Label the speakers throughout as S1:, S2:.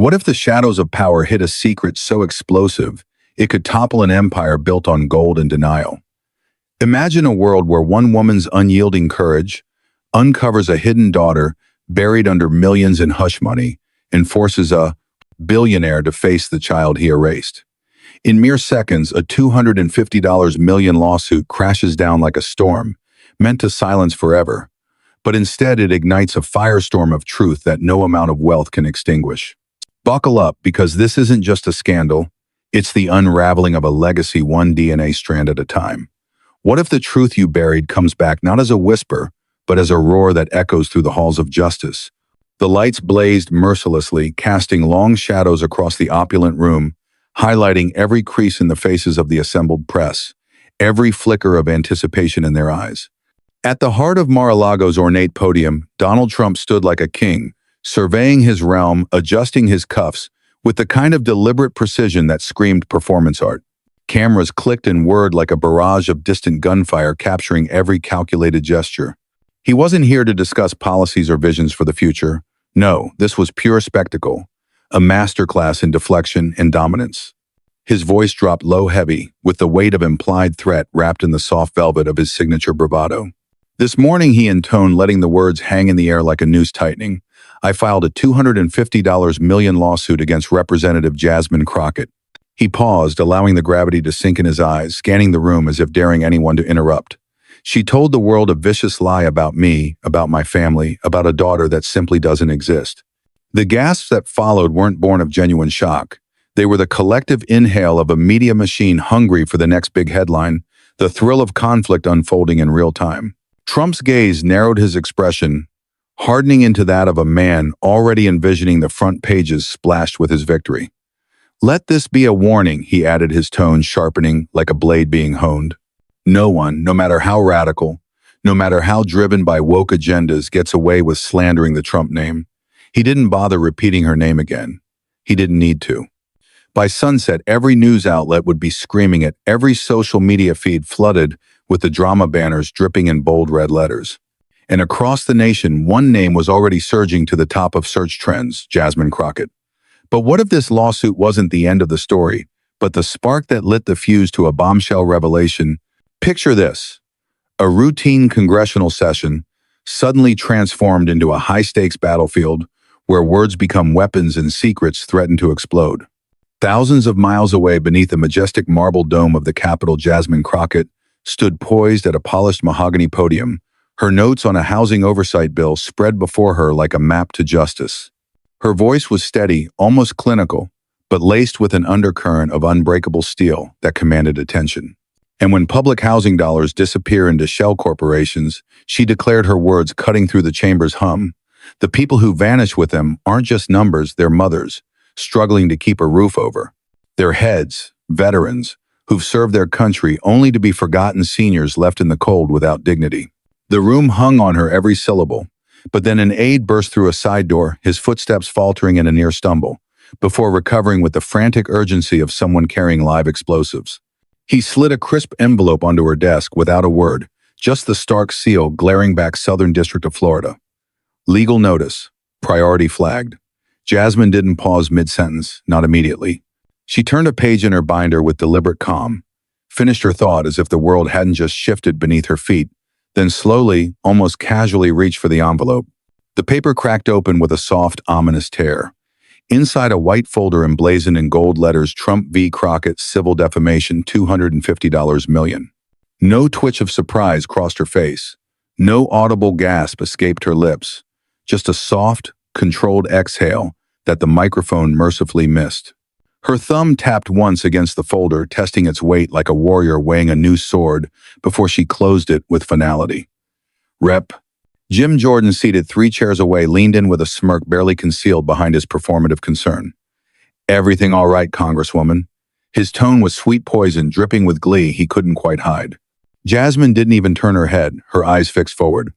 S1: What if the shadows of power hid a secret so explosive it could topple an empire built on gold and denial? Imagine a world where one woman's unyielding courage uncovers a hidden daughter buried under millions in hush money and forces a billionaire to face the child he erased. In mere seconds, a $250 million lawsuit crashes down like a storm, meant to silence forever, but instead it ignites a firestorm of truth that no amount of wealth can extinguish. Buckle up, because this isn't just a scandal, it's the unraveling of a legacy, one DNA strand at a time. What if the truth you buried comes back not as a whisper, but as a roar that echoes through the halls of justice? The lights blazed mercilessly, casting long shadows across the opulent room, highlighting every crease in the faces of the assembled press, every flicker of anticipation in their eyes. At the heart of Mar-a-Lago's ornate podium, Donald Trump stood like a king, surveying his realm, adjusting his cuffs, with the kind of deliberate precision that screamed performance art. Cameras clicked and whirred like a barrage of distant gunfire, capturing every calculated gesture. He wasn't here to discuss policies or visions for the future. No, this was pure spectacle, a masterclass in deflection and dominance. His voice dropped low, heavy, with the weight of implied threat wrapped in the soft velvet of his signature bravado. This morning, he intoned, letting the words hang in the air like a noose tightening, I filed a $250 million lawsuit against Representative Jasmine Crockett. He paused, allowing the gravity to sink in his eyes, scanning the room as if daring anyone to interrupt. She told the world a vicious lie about me, about my family, about a daughter that simply doesn't exist. The gasps that followed weren't born of genuine shock. They were the collective inhale of a media machine hungry for the next big headline, the thrill of conflict unfolding in real time. Trump's gaze narrowed, his expression hardening into that of a man already envisioning the front pages splashed with his victory. Let this be a warning, he added, his tone sharpening like a blade being honed. No one, no matter how radical, no matter how driven by woke agendas, gets away with slandering the Trump name. He didn't bother repeating her name again. He didn't need to. By sunset, every news outlet would be screaming it, every social media feed flooded with the drama banners dripping in bold red letters. And across the nation, one name was already surging to the top of search trends: Jasmine Crockett. But what if this lawsuit wasn't the end of the story, but the spark that lit the fuse to a bombshell revelation? Picture this: a routine congressional session suddenly transformed into a high-stakes battlefield where words become weapons and secrets threaten to explode. Thousands of miles away, beneath the majestic marble dome of the Capitol, Jasmine Crockett stood poised at a polished mahogany podium, her notes on a housing oversight bill spread before her like a map to justice. Her voice was steady, almost clinical, but laced with an undercurrent of unbreakable steel that commanded attention. And when public housing dollars disappear into shell corporations, she declared, her words cutting through the chamber's hum, the people who vanish with them aren't just numbers, they're mothers, struggling to keep a roof over. They're heads, veterans, who've served their country only to be forgotten seniors left in the cold without dignity. The room hung on her every syllable, but then an aide burst through a side door, his footsteps faltering in a near stumble, before recovering with the frantic urgency of someone carrying live explosives. He slid a crisp envelope onto her desk without a word, just the stark seal glaring back, Southern District of Florida. Legal notice. Priority flagged. Jasmine didn't pause mid-sentence, not immediately. She turned a page in her binder with deliberate calm, finished her thought as if the world hadn't just shifted beneath her feet, then slowly, almost casually reached for the envelope. The paper cracked open with a soft, ominous tear. Inside, a white folder emblazoned in gold letters: Trump v. Crockett, civil defamation, $250 million. No twitch of surprise crossed her face. No audible gasp escaped her lips. Just a soft, controlled exhale that the microphone mercifully missed. Her thumb tapped once against the folder, testing its weight like a warrior weighing a new sword, before she closed it with finality. Rep. Jim Jordan, seated 3 chairs away, leaned in with a smirk barely concealed behind his performative concern. Everything all right, Congresswoman? His tone was sweet poison, dripping with glee he couldn't quite hide. Jasmine didn't even turn her head, her eyes fixed forward.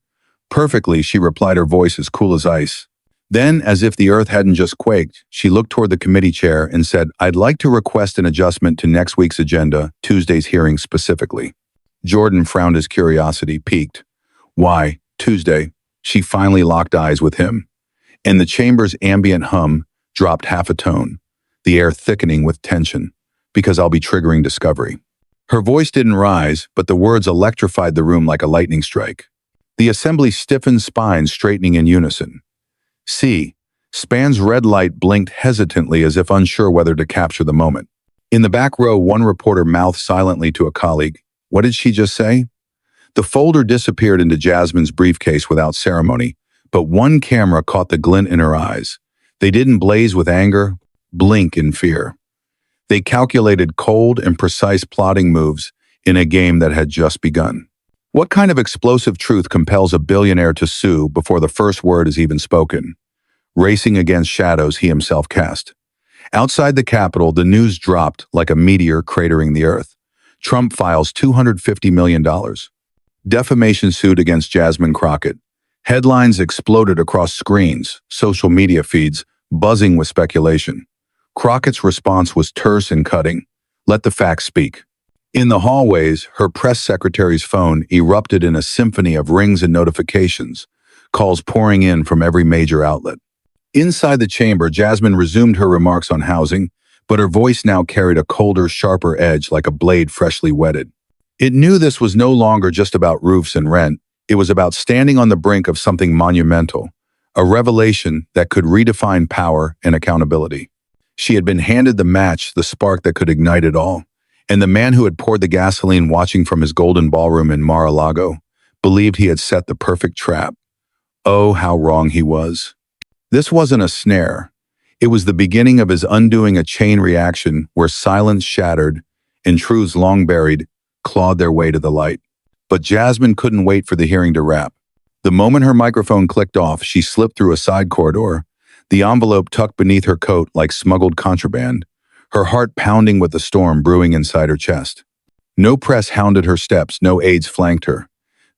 S1: Perfectly, she replied, her voice as cool as ice. Then, as if the earth hadn't just quaked, she looked toward the committee chair and said, I'd like to request an adjustment to next week's agenda, Tuesday's hearing specifically. Jordan frowned, his curiosity piqued. Why, Tuesday? She finally locked eyes with him. In the chamber's ambient hum, dropped half a tone, the air thickening with tension, because I'll be triggering discovery. Her voice didn't rise, but the words electrified the room like a lightning strike. The assembly stiffened, spines straightening in unison. C. Span's red light blinked hesitantly as if unsure whether to capture the moment. In the back row, one reporter mouthed silently to a colleague. What did she just say? The folder disappeared into Jasmine's briefcase without ceremony, but one camera caught the glint in her eyes. They didn't blaze with anger, blink in fear. They calculated cold and precise plotting moves in a game that had just begun. What kind of explosive truth compels a billionaire to sue before the first word is even spoken? Racing against shadows he himself cast. Outside the Capitol, the news dropped like a meteor cratering the earth. Trump files $250 million. Defamation suit against Jasmine Crockett. Headlines exploded across screens, social media feeds, buzzing with speculation. Crockett's response was terse and cutting. Let the facts speak. In the hallways, her press secretary's phone erupted in a symphony of rings and notifications, calls pouring in from every major outlet. Inside the chamber, Jasmine resumed her remarks on housing, but her voice now carried a colder, sharper edge like a blade freshly whetted. It knew this was no longer just about roofs and rent. It was about standing on the brink of something monumental, a revelation that could redefine power and accountability. She had been handed the match, the spark that could ignite it all, and the man who had poured the gasoline watching from his golden ballroom in Mar-a-Lago believed he had set the perfect trap. Oh, how wrong he was. This wasn't a snare. It was the beginning of his undoing, a chain reaction where silence shattered and truths long buried clawed their way to the light. But Jasmine couldn't wait for the hearing to wrap. The moment her microphone clicked off, she slipped through a side corridor, the envelope tucked beneath her coat like smuggled contraband, her heart pounding with the storm brewing inside her chest. No press hounded her steps, no aides flanked her.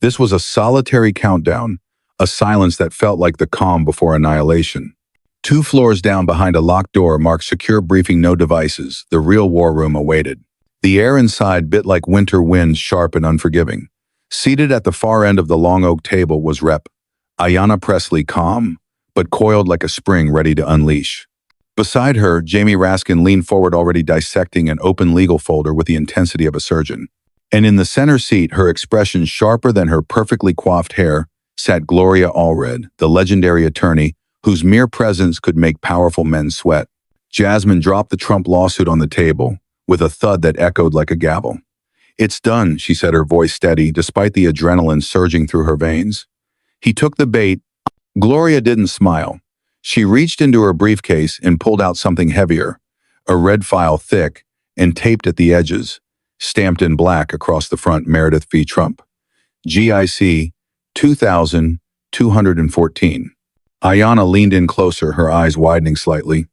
S1: This was a solitary countdown, a silence that felt like the calm before annihilation. 2 floors down behind a locked door marked secure briefing, no devices. The real war room awaited. The air inside bit like winter winds, sharp and unforgiving. Seated at the far end of the long oak table was Rep. Ayanna Pressley, calm, but coiled like a spring ready to unleash. Beside her, Jamie Raskin leaned forward, already dissecting an open legal folder with the intensity of a surgeon. And in the center seat, her expression sharper than her perfectly coiffed hair, sat Gloria Allred, the legendary attorney whose mere presence could make powerful men sweat. Jasmine dropped the Trump lawsuit on the table with a thud that echoed like a gavel. It's done, she said, her voice steady, despite the adrenaline surging through her veins. He took the bait. Gloria didn't smile. She reached into her briefcase and pulled out something heavier, a red file, thick and taped at the edges, stamped in black across the front, Meredith v. Trump. GIC 2214. Ayanna leaned in closer, her eyes widening slightly.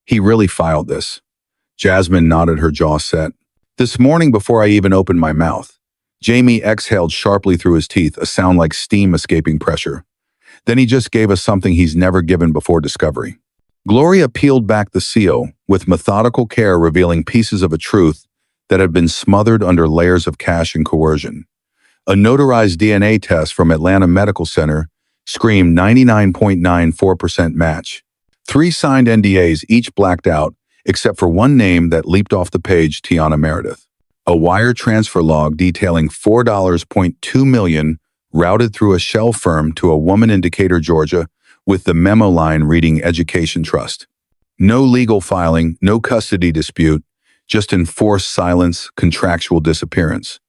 S1: He really filed this. Jasmine nodded, her jaw set. This morning, before I even opened my mouth. Jamie exhaled sharply through his teeth, a sound like steam escaping pressure. Then he just gave us something he's never given before discovery. Gloria peeled back the seal, with methodical care revealing pieces of a truth that had been smothered under layers of cash and coercion. A notarized DNA test from Atlanta Medical Center screamed 99.94% match. 3 signed NDAs, each blacked out, except for one name that leaped off the page, Tiana Meredith. A wire transfer log detailing $4.2 million routed through a shell firm to a woman in Decatur, Georgia, with the memo line reading Education Trust. No legal filing, no custody dispute, just enforced silence, contractual disappearance.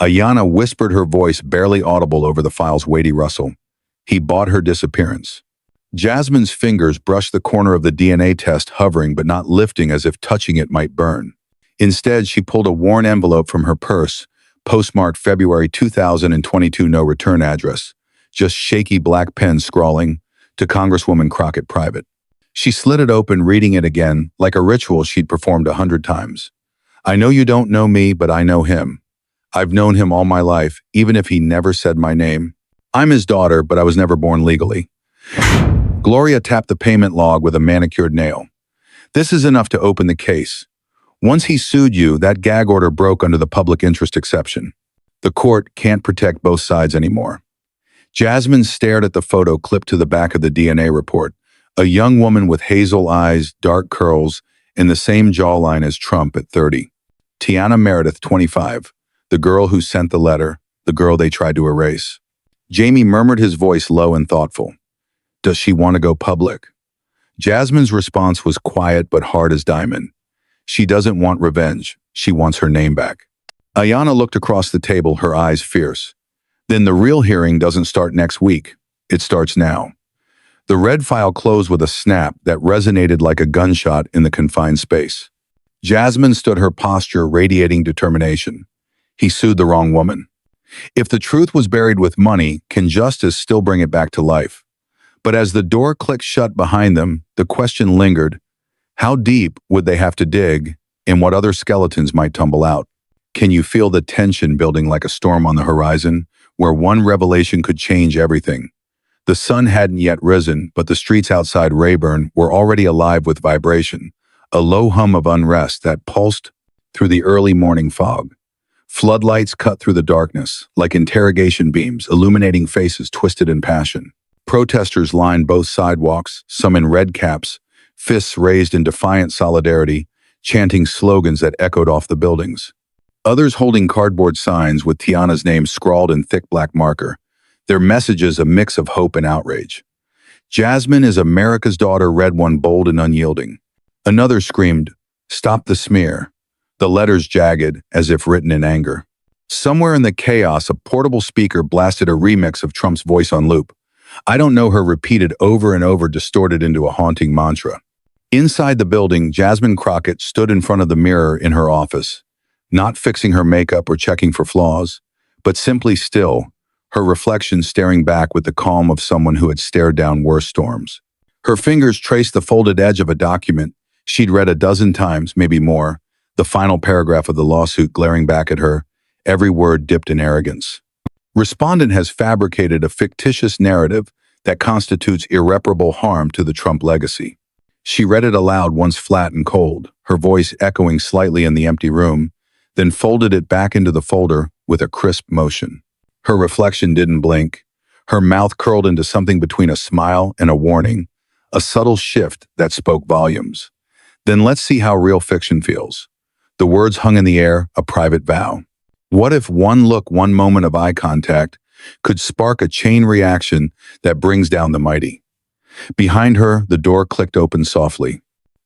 S1: Ayanna whispered, her voice barely audible over the file's weighty rustle. He bought her disappearance. Jasmine's fingers brushed the corner of the DNA test, hovering but not lifting, as if touching it might burn. Instead, she pulled a worn envelope from her purse, postmarked February 2022, no return address, just shaky black pen scrawling, to Congresswoman Crockett, private. She slid it open, reading it again, like a ritual she'd performed 100 times. I know you don't know me, but I know him. I've known him all my life, even if he never said my name. I'm his daughter, but I was never born legally. Gloria tapped the payment log with a manicured nail. This is enough to open the case. Once he sued you, that gag order broke under the public interest exception. The court can't protect both sides anymore. Jasmine stared at the photo clipped to the back of the DNA report, A young woman with hazel eyes, dark curls, and the same jawline as Trump at 30. Tiana Meredith, 25. The girl who sent the letter, the girl they tried to erase. Jamie murmured, his voice low and thoughtful. Does she want to go public? Jasmine's response was quiet but hard as diamond. She doesn't want revenge. She wants her name back. Ayana looked across the table, her eyes fierce. Then the real hearing doesn't start next week. It starts now. The red file closed with a snap that resonated like a gunshot in the confined space. Jasmine stood, her posture radiating determination. He sued the wrong woman. If the truth was buried with money, can justice still bring it back to life? But as the door clicked shut behind them, the question lingered. How deep would they have to dig, and what other skeletons might tumble out? Can you feel the tension building like a storm on the horizon, where one revelation could change everything? The sun hadn't yet risen, but the streets outside Rayburn were already alive with vibration, a low hum of unrest that pulsed through the early morning fog. Floodlights cut through the darkness, like interrogation beams, illuminating faces twisted in passion. Protesters lined both sidewalks, some in red caps, fists raised in defiant solidarity, chanting slogans that echoed off the buildings. Others holding cardboard signs with Tiana's name scrawled in thick black marker, their messages a mix of hope and outrage. Jasmine is America's daughter, read one bold and unyielding. Another screamed, "Stop the smear," the letters jagged as if written in anger. Somewhere in the chaos, a portable speaker blasted a remix of Trump's voice on loop. "I don't know her," repeated over and over, distorted into a haunting mantra. Inside the building, Jasmine Crockett stood in front of the mirror in her office, not fixing her makeup or checking for flaws, but simply still, her reflection staring back with the calm of someone who had stared down worse storms. Her fingers traced the folded edge of a document she'd read a dozen times, maybe more, the final paragraph of the lawsuit glaring back at her, every word dipped in arrogance. Respondent has fabricated a fictitious narrative that constitutes irreparable harm to the Trump legacy. She read it aloud, once flat and cold, her voice echoing slightly in the empty room, then folded it back into the folder with a crisp motion. Her reflection didn't blink. Her mouth curled into something between a smile and a warning, a subtle shift that spoke volumes. Then let's see how real fiction feels. The words hung in the air, a private vow. What if one look, one moment of eye contact could spark a chain reaction that brings down the mighty? Behind her, the door clicked open softly.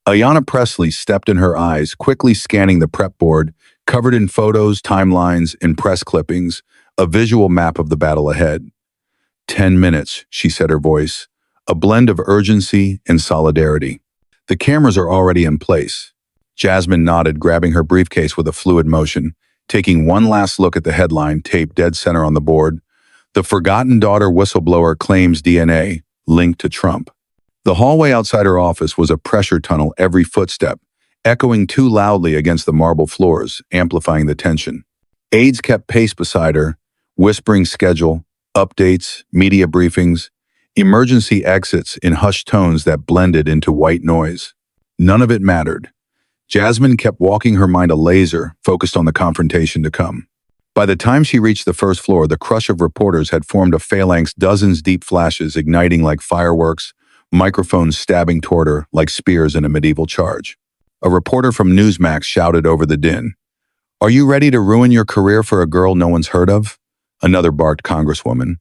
S1: Ayanna Presley stepped in, her eyes quickly scanning the prep board, covered in photos, timelines, and press clippings, a visual map of the battle ahead. 10 minutes, she said, her voice, a blend of urgency and solidarity. The cameras are already in place. Jasmine nodded, grabbing her briefcase with a fluid motion, taking one last look at the headline taped dead center on the board. The forgotten daughter whistleblower claims DNA linked to Trump. The hallway outside her office was a pressure tunnel, every footstep echoing too loudly against the marble floors, amplifying the tension. Aides kept pace beside her, whispering schedule, updates, media briefings, emergency exits in hushed tones that blended into white noise. None of it mattered. Jasmine kept walking, her mind a laser, focused on the confrontation to come. By the time she reached the first floor, the crush of reporters had formed a phalanx, dozens deep flashes igniting like fireworks, microphones stabbing toward her like spears in a medieval charge. A reporter from Newsmax shouted over the din, "Are you ready to ruin your career for a girl no one's heard of?" Another barked, "Congresswoman,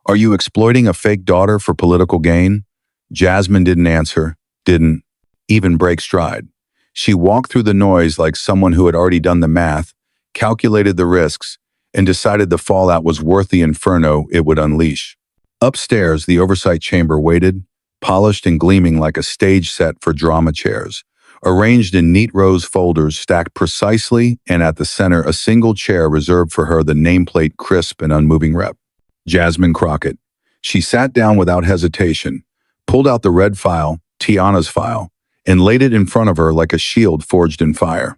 S1: are you exploiting a fake daughter for political gain?" Jasmine didn't answer, didn't even break stride. She walked through the noise like someone who had already done the math, calculated the risks, and decided the fallout was worth the inferno it would unleash. Upstairs, the oversight chamber waited, polished and gleaming like a stage set for drama chairs, arranged in neat rows, folders stacked precisely, and at the center a single chair reserved for her, the nameplate crisp and unmoving rep. Jasmine Crockett. She sat down without hesitation, pulled out the red file, Tiana's file, and laid it in front of her like a shield forged in fire.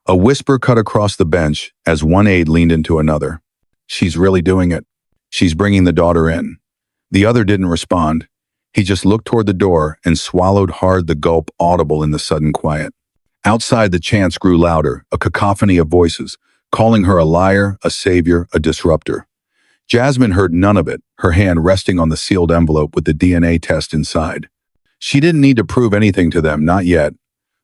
S1: A whisper cut across the bench as one aide leaned into another. "She's really doing it. She's bringing the daughter in." The other didn't respond. He just looked toward the door and swallowed hard, the gulp audible in the sudden quiet. Outside, the chants grew louder, a cacophony of voices, calling her a liar, a savior, a disruptor. Jasmine heard none of it, her hand resting on the sealed envelope with the DNA test inside. She didn't need to prove anything to them, not yet,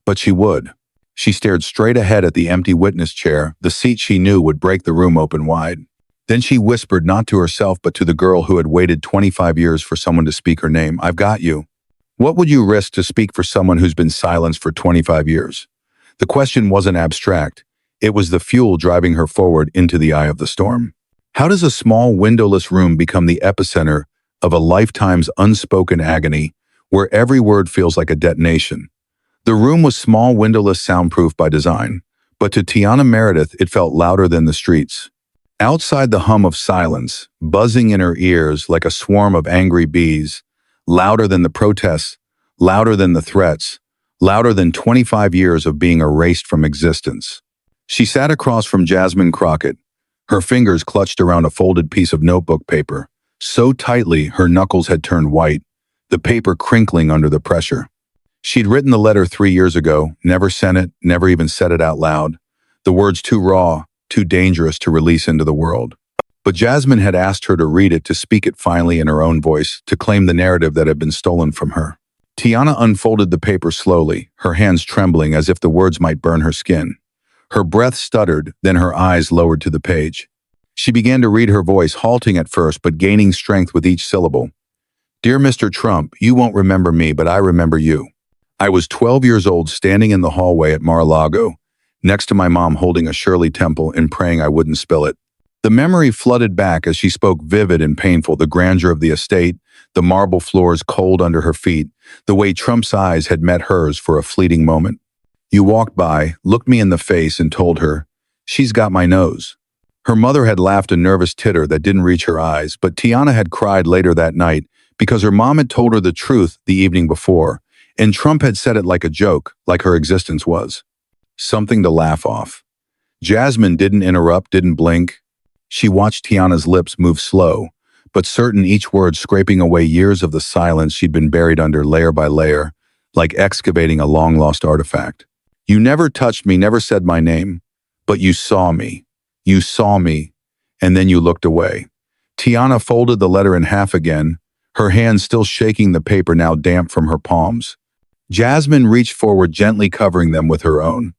S1: but she would. She stared straight ahead at the empty witness chair, the seat she knew would break the room open wide. Then she whispered not to herself but to the girl who had waited 25 years for someone to speak her name, "I've got you." What would you risk to speak for someone who's been silenced for 25 years? The question wasn't abstract. It was the fuel driving her forward into the eye of the storm. How does a small windowless room become the epicenter of a lifetime's unspoken agony, where every word feels like a detonation? The room was small, windowless, soundproof by design, but to Tiana Meredith it felt louder than the streets. Outside, the hum of silence, buzzing in her ears like a swarm of angry bees, louder than the protests, louder than the threats, louder than 25 years of being erased from existence. She sat across from Jasmine Crockett, her fingers clutched around a folded piece of notebook paper, so tightly her knuckles had turned white, the paper crinkling under the pressure. She'd written the letter 3 years ago, never sent it, never even said it out loud. The words too raw, too dangerous to release into the world. But Jasmine had asked her to read it, to speak it finally in her own voice, to claim the narrative that had been stolen from her. Tiana unfolded the paper slowly, her hands trembling as if the words might burn her skin. Her breath stuttered, then her eyes lowered to the page. She began to read, her voice halting at first but gaining strength with each syllable. "Dear Mr. Trump, you won't remember me, but I remember you. I was 12 years old, standing in the hallway at Mar-a-Lago, next to my mom holding a Shirley Temple and praying I wouldn't spill it. The memory flooded back as she spoke, vivid and painful, the grandeur of the estate, the marble floors cold under her feet, the way Trump's eyes had met hers for a fleeting moment. You walked by, looked me in the face and told her, 'She's got my nose.'" Her mother had laughed a nervous titter that didn't reach her eyes, but Tiana had cried later that night because her mom had told her the truth the evening before, and Trump had said it like a joke, like her existence was something to laugh off. Jasmine didn't interrupt, didn't blink. She watched Tiana's lips move slow, but certain, each word scraping away years of the silence she'd been buried under layer by layer, like excavating a long-lost artifact. "You never touched me, never said my name, but you saw me. You saw me, and then you looked away." Tiana folded the letter in half again, her hands still shaking, the paper now damp from her palms. Jasmine reached forward, gently covering them with her own,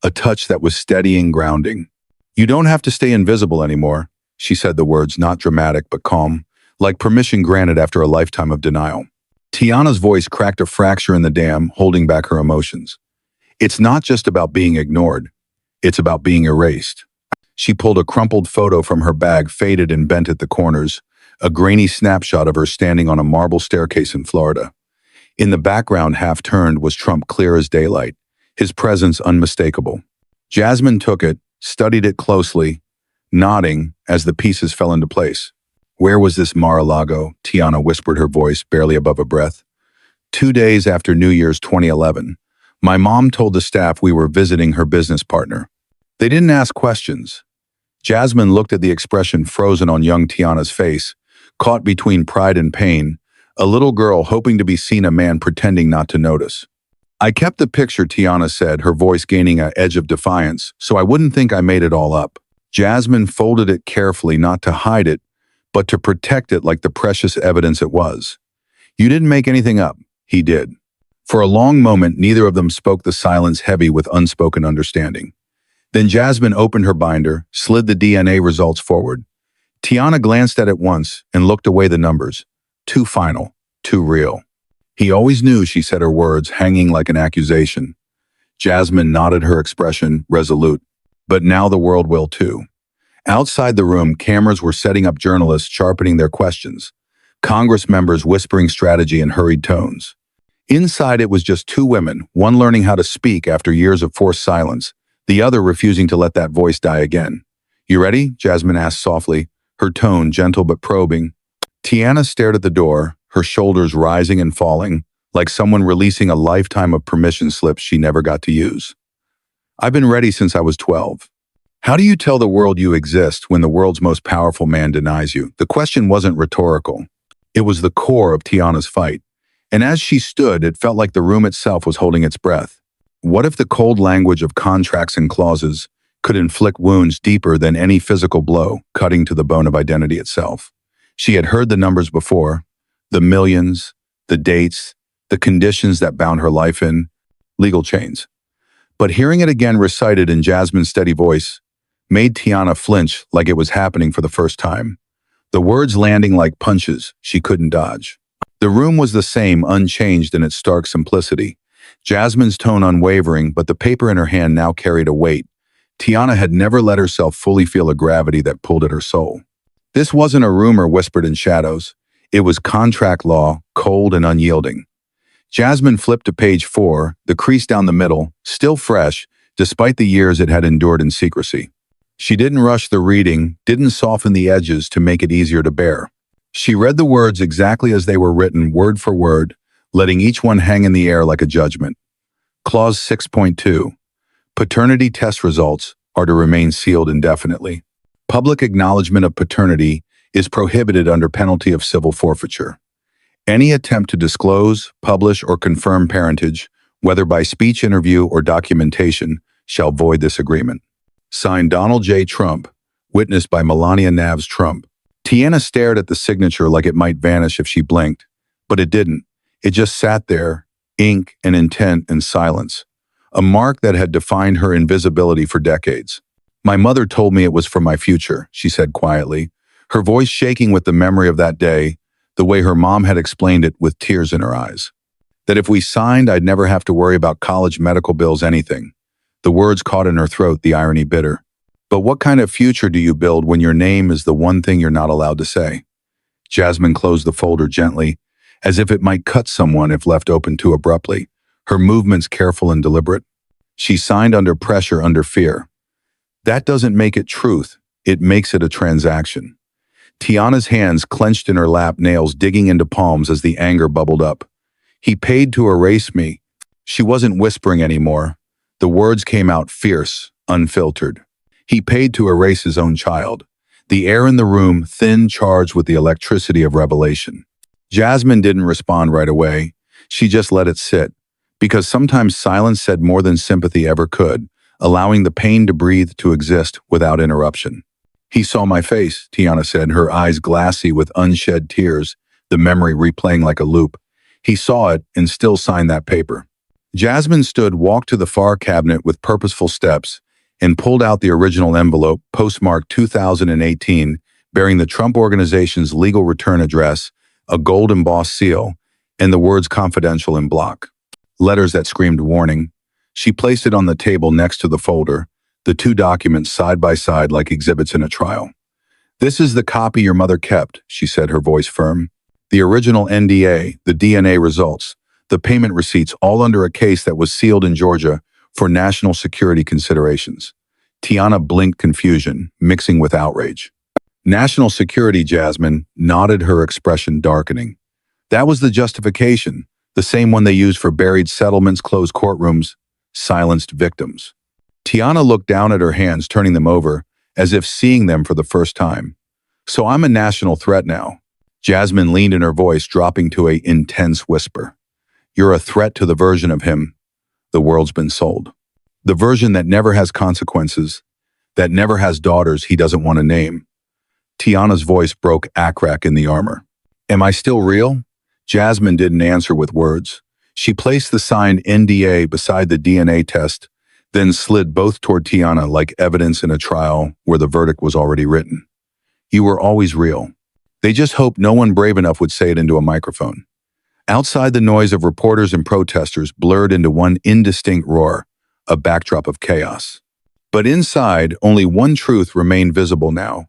S1: a touch that was steadying, grounding. "You don't have to stay invisible anymore," she said, the words not dramatic but calm, like permission granted after a lifetime of denial. Tiana's voice cracked a fracture in the dam, holding back her emotions. "It's not just about being ignored. It's about being erased." She pulled a crumpled photo from her bag, faded and bent at the corners, a grainy snapshot of her standing on a marble staircase in Florida. In the background, half turned, was Trump, clear as daylight, his presence unmistakable. Jasmine took it, studied it closely, nodding as the pieces fell into place. "Where was this Mar-a-Lago?" Tiana whispered, her voice barely above a breath. 2 days after New Year's 2011, my mom told the staff we were visiting her business partner. They didn't ask questions. Jasmine looked at the expression frozen on young Tiana's face, caught between pride and pain, a little girl hoping to be seen, a man pretending not to notice. "I kept the picture," Tiana said, her voice gaining an edge of defiance, "so I wouldn't think I made it all up." Jasmine folded it carefully, not to hide it, but to protect it like the precious evidence it was. "You didn't make anything up." He did. For a long moment, neither of them spoke, the silence heavy with unspoken understanding. Then Jasmine opened her binder, slid the DNA results forward. Tiana glanced at it once and looked away, the numbers. Too final, too real. "He always knew," she said, her words hanging like an accusation. Jasmine nodded, her expression resolute. "But now the world will too." Outside the room, cameras were setting up, journalists sharpening their questions, Congress members whispering strategy in hurried tones. Inside, it was just two women, one learning how to speak after years of forced silence, the other refusing to let that voice die again. "You ready?" Jasmine asked softly, her tone gentle but probing. Tiana stared at the door, her shoulders rising and falling, like someone releasing a lifetime of permission slips she never got to use. "I've been ready since I was 12. How do you tell the world you exist when the world's most powerful man denies you?" The question wasn't rhetorical. It was the core of Tiana's fight. And as she stood, it felt like the room itself was holding its breath. What if the cold language of contracts and clauses could inflict wounds deeper than any physical blow, cutting to the bone of identity itself? She had heard the numbers before, the millions, the dates, the conditions that bound her life in legal chains. But hearing it again recited in Jasmine's steady voice made Tiana flinch like it was happening for the first time. The words landing like punches she couldn't dodge. The room was the same, unchanged in its stark simplicity. Jasmine's tone unwavering, but the paper in her hand now carried a weight. Tiana had never let herself fully feel a gravity that pulled at her soul. This wasn't a rumor whispered in shadows. It was contract law, cold and unyielding. Jasmine flipped to page 4, the crease down the middle, still fresh, despite the years it had endured in secrecy. She didn't rush the reading, didn't soften the edges to make it easier to bear. She read the words exactly as they were written, word for word, letting each one hang in the air like a judgment. Clause 6.2. Paternity test results are to remain sealed indefinitely. Public acknowledgement of paternity is prohibited under penalty of civil forfeiture. Any attempt to disclose, publish, or confirm parentage, whether by speech interview or documentation, shall void this agreement. Signed Donald J. Trump, witnessed by Melania Navs Trump. Tiana stared at the signature like it might vanish if she blinked, but it didn't. It just sat there, ink and intent and silence, a mark that had defined her invisibility for decades. My mother told me it was for my future, she said quietly, her voice shaking with the memory of that day, the way her mom had explained it with tears in her eyes. That if we signed, I'd never have to worry about college, medical bills, anything. The words caught in her throat, the irony bitter. But what kind of future do you build when your name is the one thing you're not allowed to say? Jasmine closed the folder gently, as if it might cut someone if left open too abruptly, her movements careful and deliberate. She signed under pressure, under fear. That doesn't make it truth, it makes it a transaction. Tiana's hands clenched in her lap, nails digging into palms as the anger bubbled up. He paid to erase me. She wasn't whispering anymore. The words came out fierce, unfiltered. He paid to erase his own child. The air in the room thin, charged with the electricity of revelation. Jasmine didn't respond right away. She just let it sit, because sometimes silence said more than sympathy ever could, allowing the pain to breathe, to exist without interruption. He saw my face, Tiana said, her eyes glassy with unshed tears, the memory replaying like a loop. He saw it and still signed that paper. Jasmine stood, walked to the far cabinet with purposeful steps, and pulled out the original envelope, postmarked 2018, bearing the Trump Organization's legal return address, a gold embossed seal, and the words confidential in block. Letters that screamed warning. She placed it on the table next to the folder, the two documents side by side like exhibits in a trial. This is the copy your mother kept, she said, her voice firm. The original NDA, the DNA results, the payment receipts, all under a case that was sealed in Georgia for national security considerations. Tiana blinked confusion, mixing with outrage. National security, Jasmine nodded, her expression darkening. That was the justification, the same one they used for buried settlements, closed courtrooms, silenced victims. Tiana looked down at her hands, turning them over, as if seeing them for the first time. So I'm a national threat now. Jasmine leaned in, her voice dropping to an intense whisper. You're a threat to the version of him the world's been sold. The version that never has consequences, that never has daughters he doesn't want to name. Tiana's voice broke a crack in the armor. Am I still real? Jasmine didn't answer with words. She placed the signed NDA beside the DNA test, then slid both toward Tiana like evidence in a trial where the verdict was already written. You were always real. They just hoped no one brave enough would say it into a microphone. Outside, the noise of reporters and protesters blurred into one indistinct roar, a backdrop of chaos. But inside, only one truth remained visible now,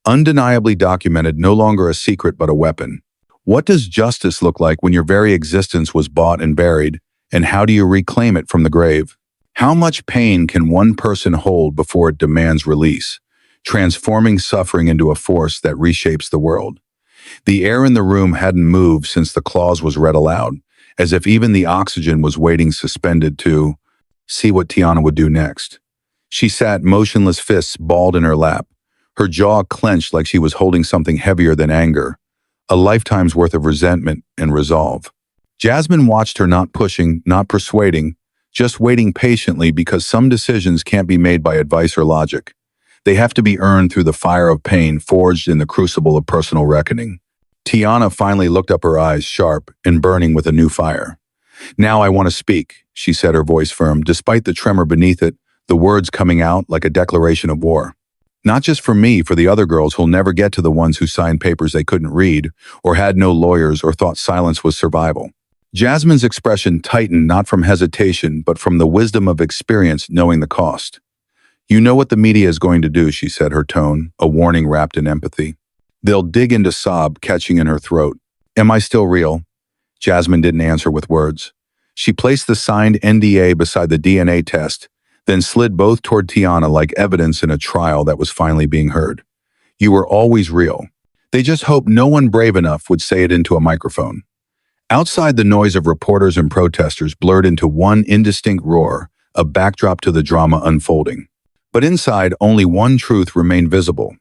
S1: undeniably documented, no longer a secret but a weapon. What does justice look like when your very existence was bought and buried, and how do you reclaim it from the grave? How much pain can one person hold before it demands release, transforming suffering into a force that reshapes the world? The air in the room hadn't moved since the clause was read aloud, as if even the oxygen was waiting suspended to see what Tiana would do next. She sat, motionless, fists balled in her lap, her jaw clenched like she was holding something heavier than anger, a lifetime's worth of resentment and resolve. Jasmine watched her, not pushing, not persuading, just waiting patiently, because some decisions can't be made by advice or logic. They have to be earned through the fire of pain, forged in the crucible of personal reckoning. Tiana finally looked up, her eyes sharp and burning with a new fire. Now I want to speak, she said, her voice firm, despite the tremor beneath it, the words coming out like a declaration of war. Not just for me, for the other girls who'll never get to the ones who signed papers they couldn't read, or had no lawyers, or thought silence was survival. Jasmine's expression tightened not from hesitation, but from the wisdom of experience knowing the cost. You know what the media is going to do, she said, her tone, a warning wrapped in empathy. They'll dig into sob catching in her throat. Am I still real? Jasmine didn't answer with words. She placed the signed NDA beside the DNA test, then slid both toward Tiana like evidence in a trial that was finally being heard. You were always real. They just hoped no one brave enough would say it into a microphone. Outside, the noise of reporters and protesters blurred into one indistinct roar, a backdrop to the drama unfolding. But inside, only one truth remained visible,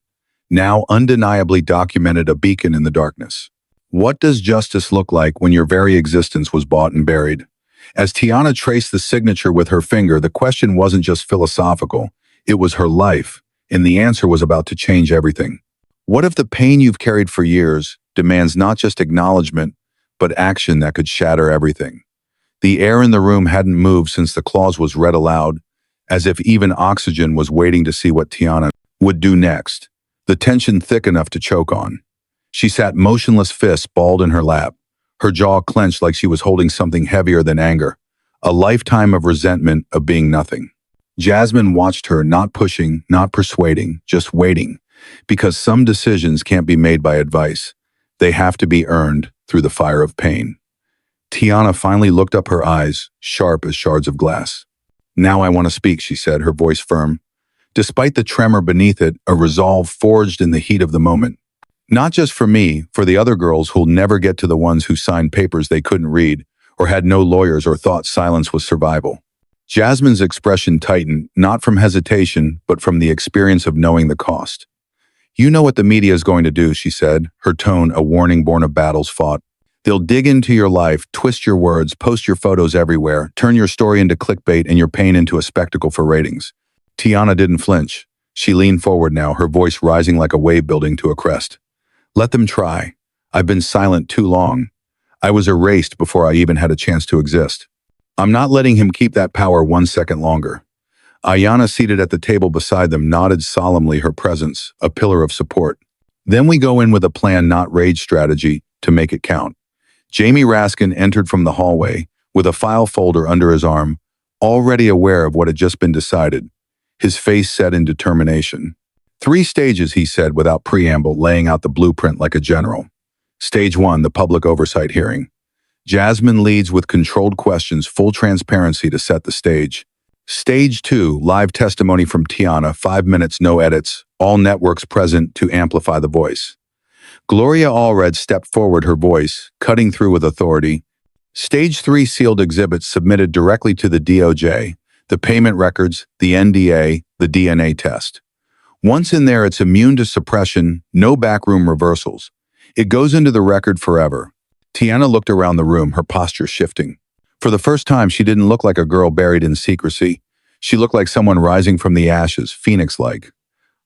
S1: now undeniably documented, a beacon in the darkness. What does justice look like when your very existence was bought and buried? As Tiana traced the signature with her finger, the question wasn't just philosophical, it was her life, and the answer was about to change everything. What if the pain you've carried for years demands not just acknowledgement, but action that could shatter everything? The air in the room hadn't moved since the clause was read aloud, as if even oxygen was waiting to see what Tiana would do next, the tension thick enough to choke on. She sat motionless, fists balled in her lap, her jaw clenched like she was holding something heavier than anger, a lifetime of resentment of being nothing. Jasmine watched her, not pushing, not persuading, just waiting, because some decisions can't be made by advice. They have to be earned through the fire of pain. Tiana finally looked up, her eyes sharp as shards of glass. Now I want to speak, she said, her voice firm. Despite the tremor beneath it, a resolve forged in the heat of the moment. Not just for me, for the other girls who'll never get to the ones who signed papers they couldn't read, or had no lawyers, or thought silence was survival. Jasmine's expression tightened, not from hesitation, but from the experience of knowing the cost. You know what the media is going to do, she said, her tone a warning born of battles fought. They'll dig into your life, twist your words, post your photos everywhere, turn your story into clickbait and your pain into a spectacle for ratings. Tiana didn't flinch. She leaned forward now, her voice rising like a wave building to a crest. Let them try. I've been silent too long. I was erased before I even had a chance to exist. I'm not letting him keep that power 1 second longer. Ayana, seated at the table beside them, nodded solemnly, her presence a pillar of support. Then we go in with a plan, not rage strategy, to make it count. Jamie Raskin entered from the hallway, with a file folder under his arm, already aware of what had just been decided, his face set in determination. 3 stages, he said without preamble, laying out the blueprint like a general. Stage 1, the public oversight hearing. Jasmine leads with controlled questions, full transparency to set the stage. Stage 2, live testimony from Tiana, 5 minutes, no edits, all networks present to amplify the voice. Gloria Allred stepped forward, her voice cutting through with authority. Stage 3, sealed exhibits submitted directly to the DOJ, the payment records, the NDA, the DNA test. Once in there, it's immune to suppression, no backroom reversals. It goes into the record forever. Tiana looked around the room, her posture shifting. For the first time, she didn't look like a girl buried in secrecy. She looked like someone rising from the ashes, phoenix-like.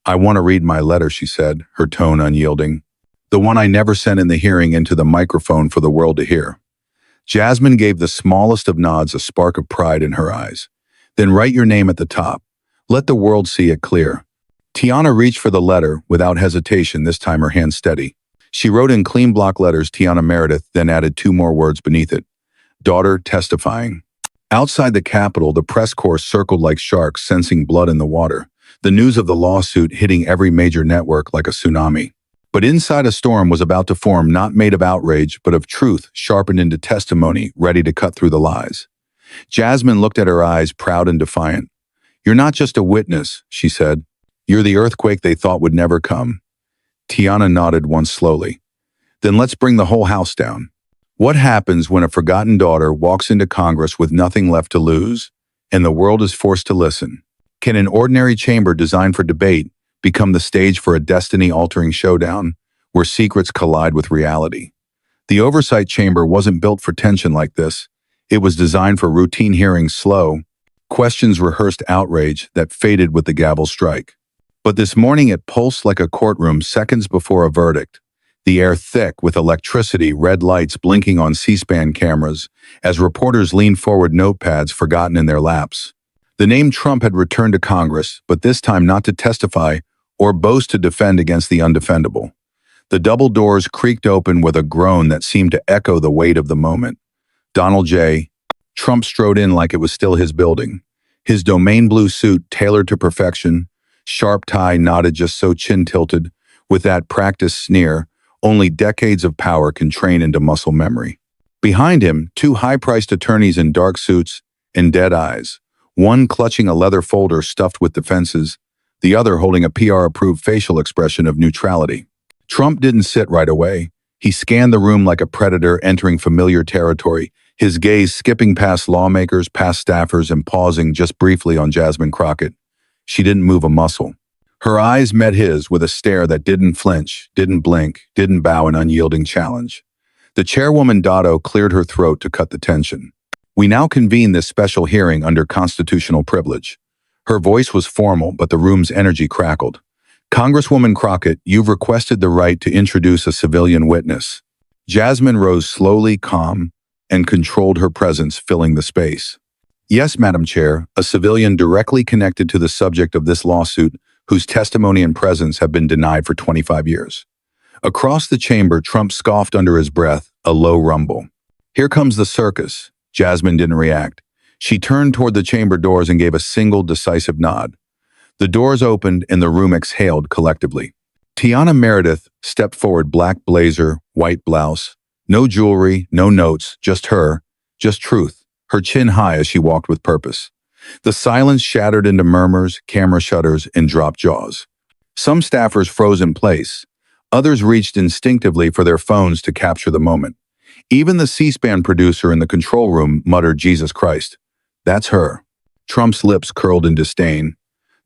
S1: I want to read my letter, she said, her tone unyielding. The one I never sent in the hearing, into the microphone for the world to hear. Jasmine gave the smallest of nods, a spark of pride in her eyes. Then write your name at the top. Let the world see it clear. Tiana reached for the letter without hesitation, this time her hand steady. She wrote in clean block letters, Tiana Meredith, then added 2 more words beneath it. Daughter testifying. Outside the Capitol, the press corps circled like sharks, sensing blood in the water, the news of the lawsuit hitting every major network like a tsunami. But inside, a storm was about to form, not made of outrage, but of truth, sharpened into testimony, ready to cut through the lies. Jasmine looked at her eyes, proud and defiant. You're not just a witness, she said. You're the earthquake they thought would never come. Tiana nodded once slowly. Then let's bring the whole house down. What happens when a forgotten daughter walks into Congress with nothing left to lose, and the world is forced to listen? Can an ordinary chamber designed for debate become the stage for a destiny-altering showdown where secrets collide with reality? The oversight chamber wasn't built for tension like this. It was designed for routine hearings, slow, questions, rehearsed outrage that faded with the gavel strike. But this morning it pulsed like a courtroom seconds before a verdict. the air thick with electricity, red lights blinking on C-SPAN cameras as reporters leaned forward, notepads forgotten in their laps. The name Trump had returned to Congress, but this time not to testify or boast to defend against the undefendable. The double doors creaked open with a groan that seemed to echo the weight of the moment. Donald J. Trump strode in like it was still his building. His domain blue suit tailored to perfection, sharp tie knotted just so chin tilted, with that practiced sneer only decades of power can train into muscle memory. Behind him, two high-priced attorneys in dark suits and dead eyes, one clutching a leather folder stuffed with defenses, the other holding a PR-approved facial expression of neutrality. Trump didn't sit right away. He scanned the room like a predator entering familiar territory, his gaze skipping past lawmakers, past staffers, and pausing just briefly on Jasmine Crockett. She didn't move a muscle. Her eyes met his with a stare that didn't flinch, didn't blink, didn't bow in unyielding challenge. The chairwoman Dotto cleared her throat to cut the tension. We now convene this special hearing under constitutional privilege. Her voice was formal, but the room's energy crackled. Congresswoman Crockett, you've requested the right to introduce a civilian witness. Jasmine rose slowly, calm, and controlled her presence, filling the space. Yes, Madam Chair, a civilian directly connected to the subject of this lawsuit, whose testimony and presence have been denied for 25 years. Across the chamber, Trump scoffed under his breath, a low rumble. Here comes the circus. Jasmine didn't react. She turned toward the chamber doors and gave a single decisive nod. The doors opened and the room exhaled collectively. Tiana Meredith stepped forward, black blazer, white blouse. No jewelry, no notes, just her, just truth, her chin high as she walked with purpose. The silence shattered into murmurs, camera shutters, and dropped jaws. Some staffers froze in place. Others reached instinctively for their phones to capture the moment. Even the C-SPAN producer in the control room muttered, Jesus Christ. That's her. Trump's lips curled in disdain.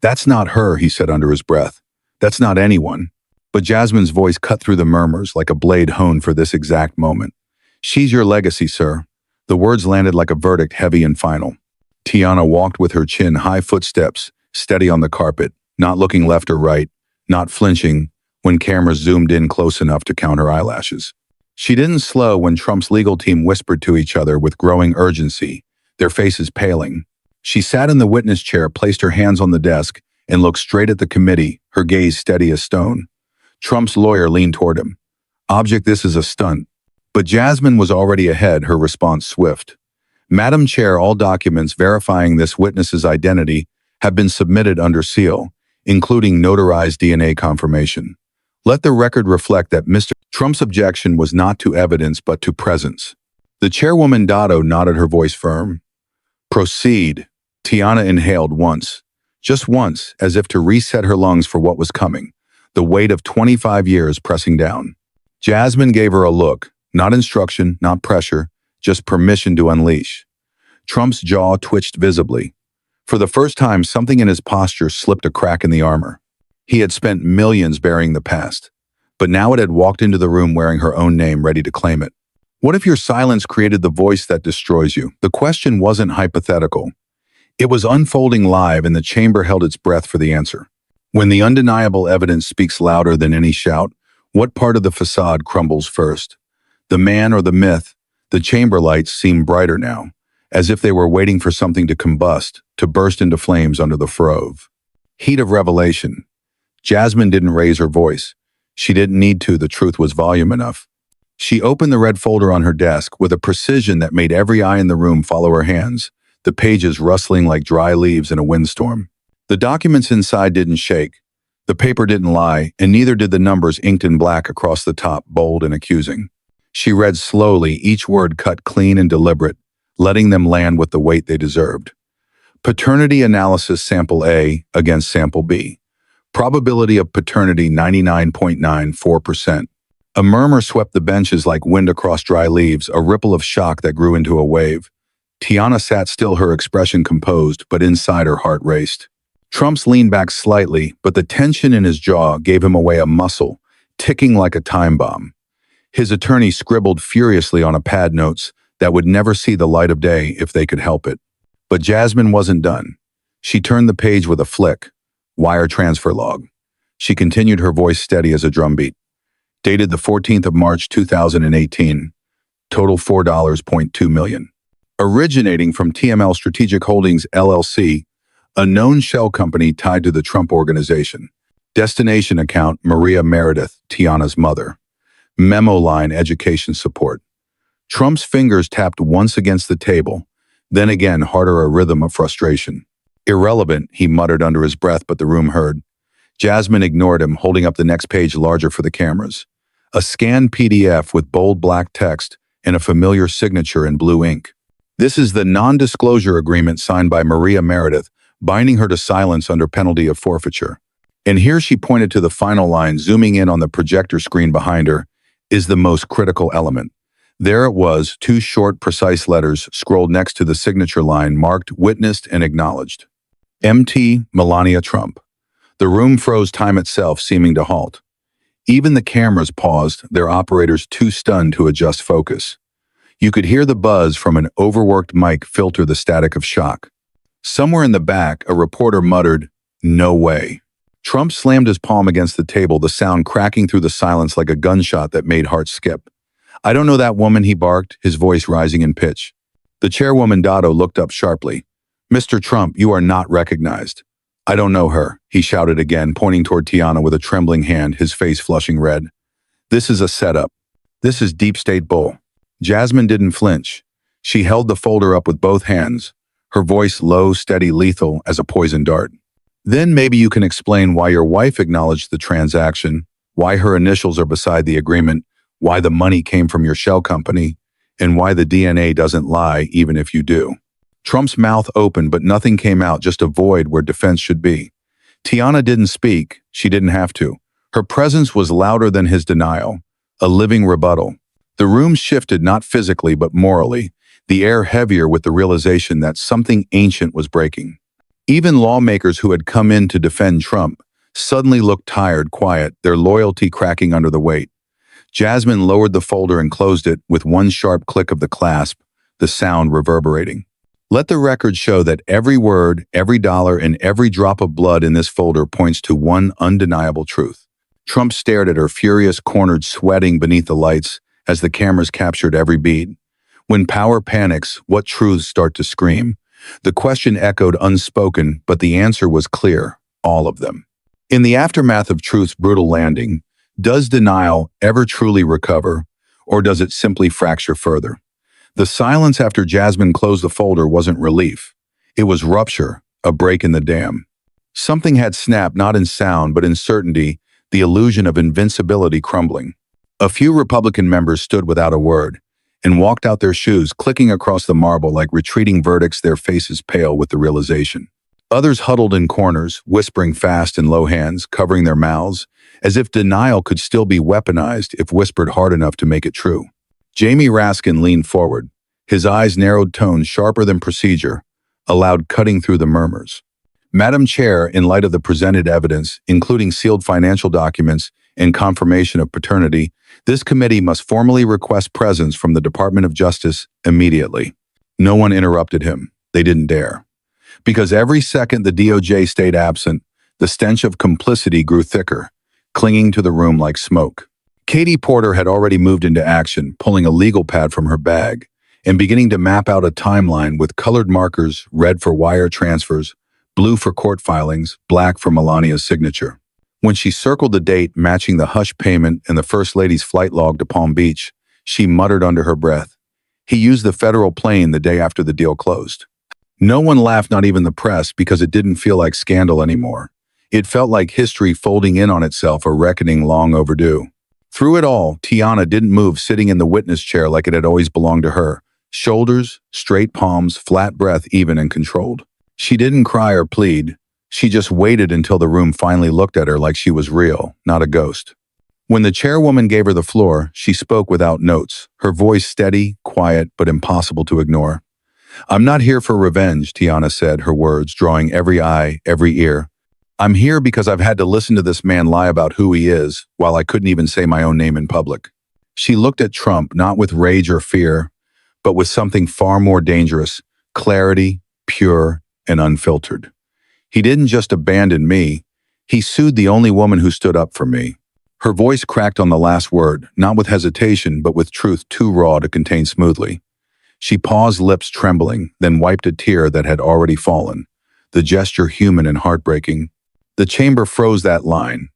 S1: That's not her, he said under his breath. That's not anyone. But Jasmine's voice cut through the murmurs like a blade honed for this exact moment. She's your legacy, sir. The words landed like a verdict, heavy and final. Tiana walked with her chin high, footsteps, steady on the carpet, not looking left or right, not flinching when cameras zoomed in close enough to count her eyelashes. She didn't slow when Trump's legal team whispered to each other with growing urgency, their faces paling. She sat in the witness chair, placed her hands on the desk, and looked straight at the committee, her gaze steady as stone. Trump's lawyer leaned toward him. Object, this is a stunt. But Jasmine was already ahead, her response swift. Madam Chair, all documents verifying this witness's identity have been submitted under seal, including notarized DNA confirmation. Let the record reflect that Mr. Trump's objection was not to evidence but to presence. The chairwoman Dotto nodded, her voice firm. Proceed. Tiana inhaled once, just once, as if to reset her lungs for what was coming, the weight of 25 years pressing down. Jasmine gave her a look, not instruction, not pressure, just permission to unleash. Trump's jaw twitched visibly. For the first time, something in his posture slipped a crack in the armor. He had spent millions burying the past, but now it had walked into the room wearing her own name, ready to claim it. What if your silence created the voice that destroys you? The question wasn't hypothetical. It was unfolding live, and the chamber held its breath for the answer. When the undeniable evidence speaks louder than any shout, what part of the facade crumbles first? The man or the myth? The chamber lights seemed brighter now, as if they were waiting for something to combust, to burst into flames under the furrow. Heat of revelation. Jasmine didn't raise her voice. She didn't need to, the truth was volume enough. She opened the red folder on her desk with a precision that made every eye in the room follow her hands, the pages rustling like dry leaves in a windstorm. The documents inside didn't shake. The paper didn't lie, and neither did the numbers inked in black across the top, bold and accusing. She read slowly, each word cut clean and deliberate, letting them land with the weight they deserved. Paternity analysis sample A against sample B. Probability of paternity 99.94%. A murmur swept the benches like wind across dry leaves, a ripple of shock that grew into a wave. Tiana sat still, her expression composed, but inside her heart raced. Trump's leaned back slightly, but the tension in his jaw gave him away, a muscle, ticking like a time bomb. His attorney scribbled furiously on a pad notes that would never see the light of day if they could help it. But Jasmine wasn't done. She turned the page with a flick. Wire transfer log. She continued, her voice steady as a drumbeat. dated the 14th of March 2018, total $4.2 million. Originating from TML Strategic Holdings LLC, a known shell company tied to the Trump Organization. Destination account Maria Meredith, Tiana's mother. Memo line education support. Trump's fingers tapped once against the table, then again harder, a rhythm of frustration. Irrelevant, he muttered under his breath, but the room heard. Jasmine ignored him, holding up the next page larger for the cameras. A scanned PDF with bold black text and a familiar signature in blue ink. This is the non-disclosure agreement signed by Maria Meredith, binding her to silence under penalty of forfeiture. And here she pointed to the final line, zooming in on the projector screen behind her, is the most critical element. There it was, two short, precise letters scrolled next to the signature line marked witnessed and acknowledged. MT Melania Trump. The room froze, time itself seeming to halt. Even the cameras paused, their operators too stunned to adjust focus. You could hear the buzz from an overworked mic filter the static of shock. Somewhere in the back, a reporter muttered, "No way." Trump slammed his palm against the table, the sound cracking through the silence like a gunshot that made hearts skip. "I don't know that woman," he barked, his voice rising in pitch. The chairwoman Dotto looked up sharply. "Mr. Trump, you are not recognized." "I don't know her," he shouted again, pointing toward Tiana with a trembling hand, his face flushing red. "This is a setup. This is deep state bull." Jasmine didn't flinch. She held the folder up with both hands, her voice low, steady, lethal as a poison dart. "Then maybe you can explain why your wife acknowledged the transaction, why her initials are beside the agreement, why the money came from your shell company, and why the DNA doesn't lie even if you do." Trump's mouth opened, but nothing came out, just a void where defense should be. Tiana didn't speak. She didn't have to. Her presence was louder than his denial, a living rebuttal. The room shifted, not physically but morally, the air heavier with the realization that something ancient was breaking. Even lawmakers who had come in to defend Trump suddenly looked tired, quiet, their loyalty cracking under the weight. Jasmine lowered the folder and closed it with one sharp click of the clasp, the sound reverberating. "Let the record show that every word, every dollar, and every drop of blood in this folder points to one undeniable truth." Trump stared at her, furious, cornered, sweating beneath the lights as the cameras captured every beat. When power panics, what truths start to scream? The question echoed unspoken, but the answer was clear, all of them. In the aftermath of truth's brutal landing, does denial ever truly recover, or does it simply fracture further? The silence after Jasmine closed the folder wasn't relief. It was rupture, a break in the dam. Something had snapped, not in sound, but in certainty, the illusion of invincibility crumbling. A few Republican members stood without a word and walked out their shoes, clicking across the marble like retreating verdicts, their faces pale with the realization. Others huddled in corners, whispering fast in low hands, covering their mouths, as if denial could still be weaponized if whispered hard enough to make it true. Jamie Raskin leaned forward, his eyes narrowed, tones sharper than procedure, a loud cutting through the murmurs. "Madam Chair, in light of the presented evidence, including sealed financial documents and confirmation of paternity, this committee must formally request presence from the Department of Justice immediately." No one interrupted him. They didn't dare. Because every second the DOJ stayed absent, the stench of complicity grew thicker, clinging to the room like smoke. Katie Porter had already moved into action, pulling a legal pad from her bag and beginning to map out a timeline with colored markers, red for wire transfers, blue for court filings, black for Melania's signature. When she circled the date matching the hush payment and the First Lady's flight log to Palm Beach, she muttered under her breath, "He used the federal plane the day after the deal closed." No one laughed, not even the press, because it didn't feel like scandal anymore. It felt like history folding in on itself, a reckoning long overdue. Through it all, Tiana didn't move, sitting in the witness chair like it had always belonged to her. Shoulders, straight palms, flat breath, even and controlled. She didn't cry or plead. She just waited until the room finally looked at her like she was real, not a ghost. When the chairwoman gave her the floor, she spoke without notes, her voice steady, quiet, but impossible to ignore. "I'm not here for revenge," Tiana said, her words drawing every eye, every ear. "I'm here because I've had to listen to this man lie about who he is, while I couldn't even say my own name in public." She looked at Trump, not with rage or fear, but with something far more dangerous, clarity, pure and unfiltered. "He didn't just abandon me. He sued the only woman who stood up for me." Her voice cracked on the last word, not with hesitation, but with truth too raw to contain smoothly. She paused, lips trembling, then wiped a tear that had already fallen, the gesture human and heartbreaking. The chamber froze that line,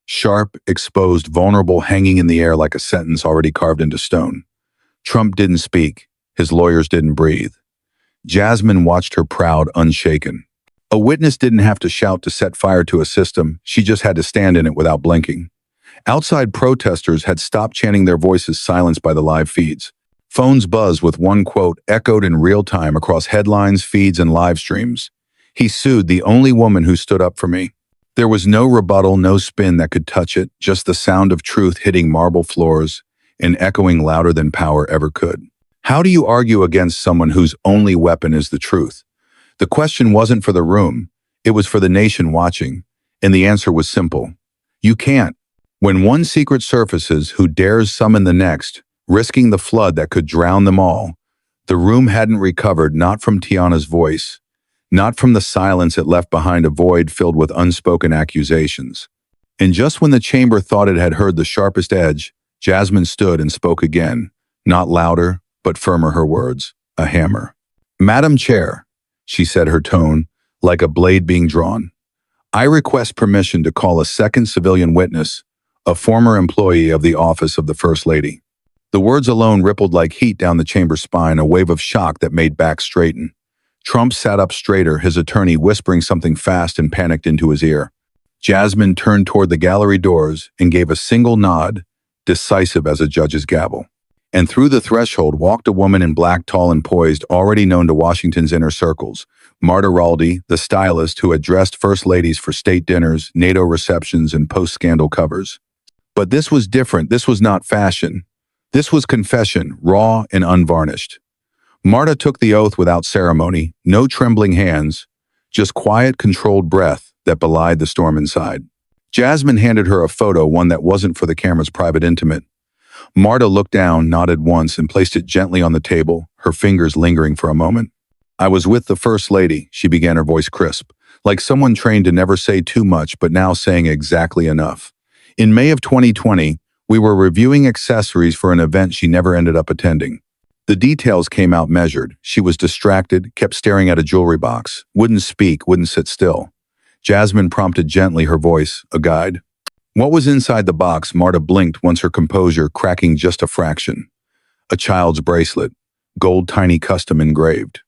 S1: sharp, exposed, vulnerable, hanging in the air like a sentence already carved into stone. Trump didn't speak. His lawyers didn't breathe. Jasmine watched her proud, unshaken. A witness didn't have to shout to set fire to a system. She just had to stand in it without blinking. Outside protesters had stopped chanting, their voices silenced by the live feeds. Phones buzzed with one quote echoed in real time across headlines, feeds, and live streams. "He sued the only woman who stood up for me." There was no rebuttal, no spin that could touch it, just the sound of truth hitting marble floors and echoing louder than power ever could. How do you argue against someone whose only weapon is the truth? The question wasn't for the room, it was for the nation watching, and the answer was simple. You can't. When one secret surfaces, who dares summon the next, risking the flood that could drown them all? The room hadn't recovered, not from Tiana's voice, not from the silence it left behind, a void filled with unspoken accusations. And just when the chamber thought it had heard the sharpest edge, Jasmine stood and spoke again, not louder, but firmer, her words, a hammer. "Madam Chair," she said, her tone like a blade being drawn, "I request permission to call a second civilian witness, a former employee of the office of the First Lady." The words alone rippled like heat down the chamber's spine, a wave of shock that made backs straighten. Trump sat up straighter, his attorney whispering something fast and panicked into his ear. Jasmine turned toward the gallery doors and gave a single nod, decisive as a judge's gavel. And through the threshold walked a woman in black, tall and poised, already known to Washington's inner circles. Marta Raldi, the stylist who had dressed first ladies for state dinners, NATO receptions, and post-scandal covers. But this was different. This was not fashion. This was confession, raw and unvarnished. Marta took the oath without ceremony, no trembling hands, just quiet, controlled breath that belied the storm inside. Jasmine handed her a photo, one that wasn't for the camera's private intimate. Marta looked down, nodded once, and placed it gently on the table, her fingers lingering for a moment. "I was with the First Lady," she began, her voice crisp, like someone trained to never say too much but now saying exactly enough. "In May of 2020, we were reviewing accessories for an event she never ended up attending. The details came out measured. She was distracted, kept staring at a jewelry box, wouldn't speak, wouldn't sit still." Jasmine prompted gently, her voice a guide. "What was inside the box?" Marta blinked, once her composure cracking just a fraction. "A child's bracelet, gold, tiny, custom engraved."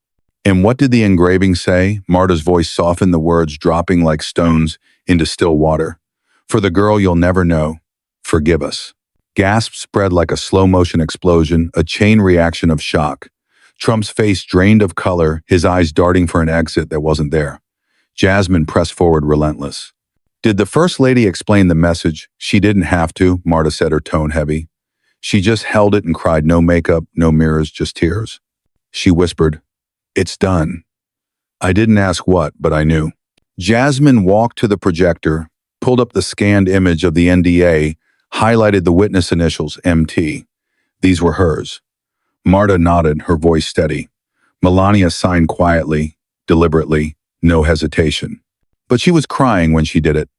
S1: "And what did the engraving say?" Marta's voice softened, the words dropping like stones into still water. "For the girl you'll never know. Forgive us." Gasps spread like a slow-motion explosion, a chain reaction of shock. Trump's face drained of color, his eyes darting for an exit that wasn't there. Jasmine pressed forward, relentless. "Did the First Lady explain the message?" "She didn't have to," Marta said, her tone heavy. "She just held it and cried, no makeup, no mirrors, just tears." She whispered, "It's done." "I didn't ask what, but I knew." Jasmine walked to the projector, pulled up the scanned image of the NDA, highlighted the witness initials, MT. These were hers. Marta nodded, her voice steady. Melania signed quietly, deliberately, no hesitation. But she was crying when she did it.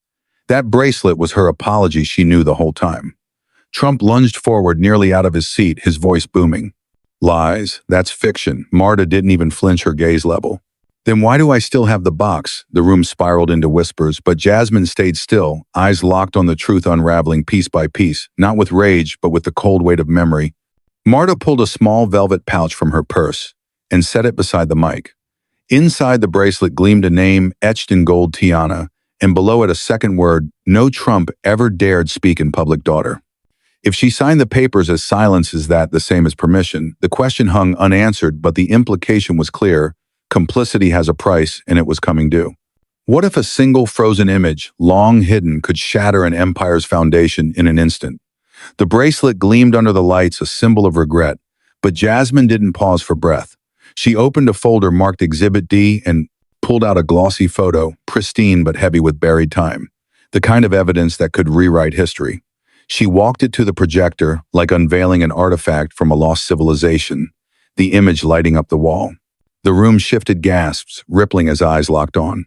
S1: That bracelet was her apology, she knew the whole time. Trump lunged forward, nearly out of his seat, his voice booming. "Lies, that's fiction." Marta didn't even flinch, her gaze level. "Then why do I still have the box?" The room spiraled into whispers, but Jasmine stayed still, eyes locked on the truth unraveling piece by piece, not with rage, but with the cold weight of memory. Marta pulled a small velvet pouch from her purse and set it beside the mic. Inside the bracelet gleamed a name etched in gold, Tiana, and below it a second word, no Trump ever dared speak in public, daughter. If she signed the papers as silence, is that the same as permission? The question hung unanswered, but the implication was clear. Complicity has a price, and it was coming due. What if a single frozen image, long hidden, could shatter an empire's foundation in an instant? The bracelet gleamed under the lights, a symbol of regret, but Jasmine didn't pause for breath. She opened a folder marked Exhibit D and pulled out a glossy photo, pristine but heavy with buried time, the kind of evidence that could rewrite history. She walked it to the projector, like unveiling an artifact from a lost civilization, the image lighting up the wall. The room shifted, gasps, rippling as eyes locked on.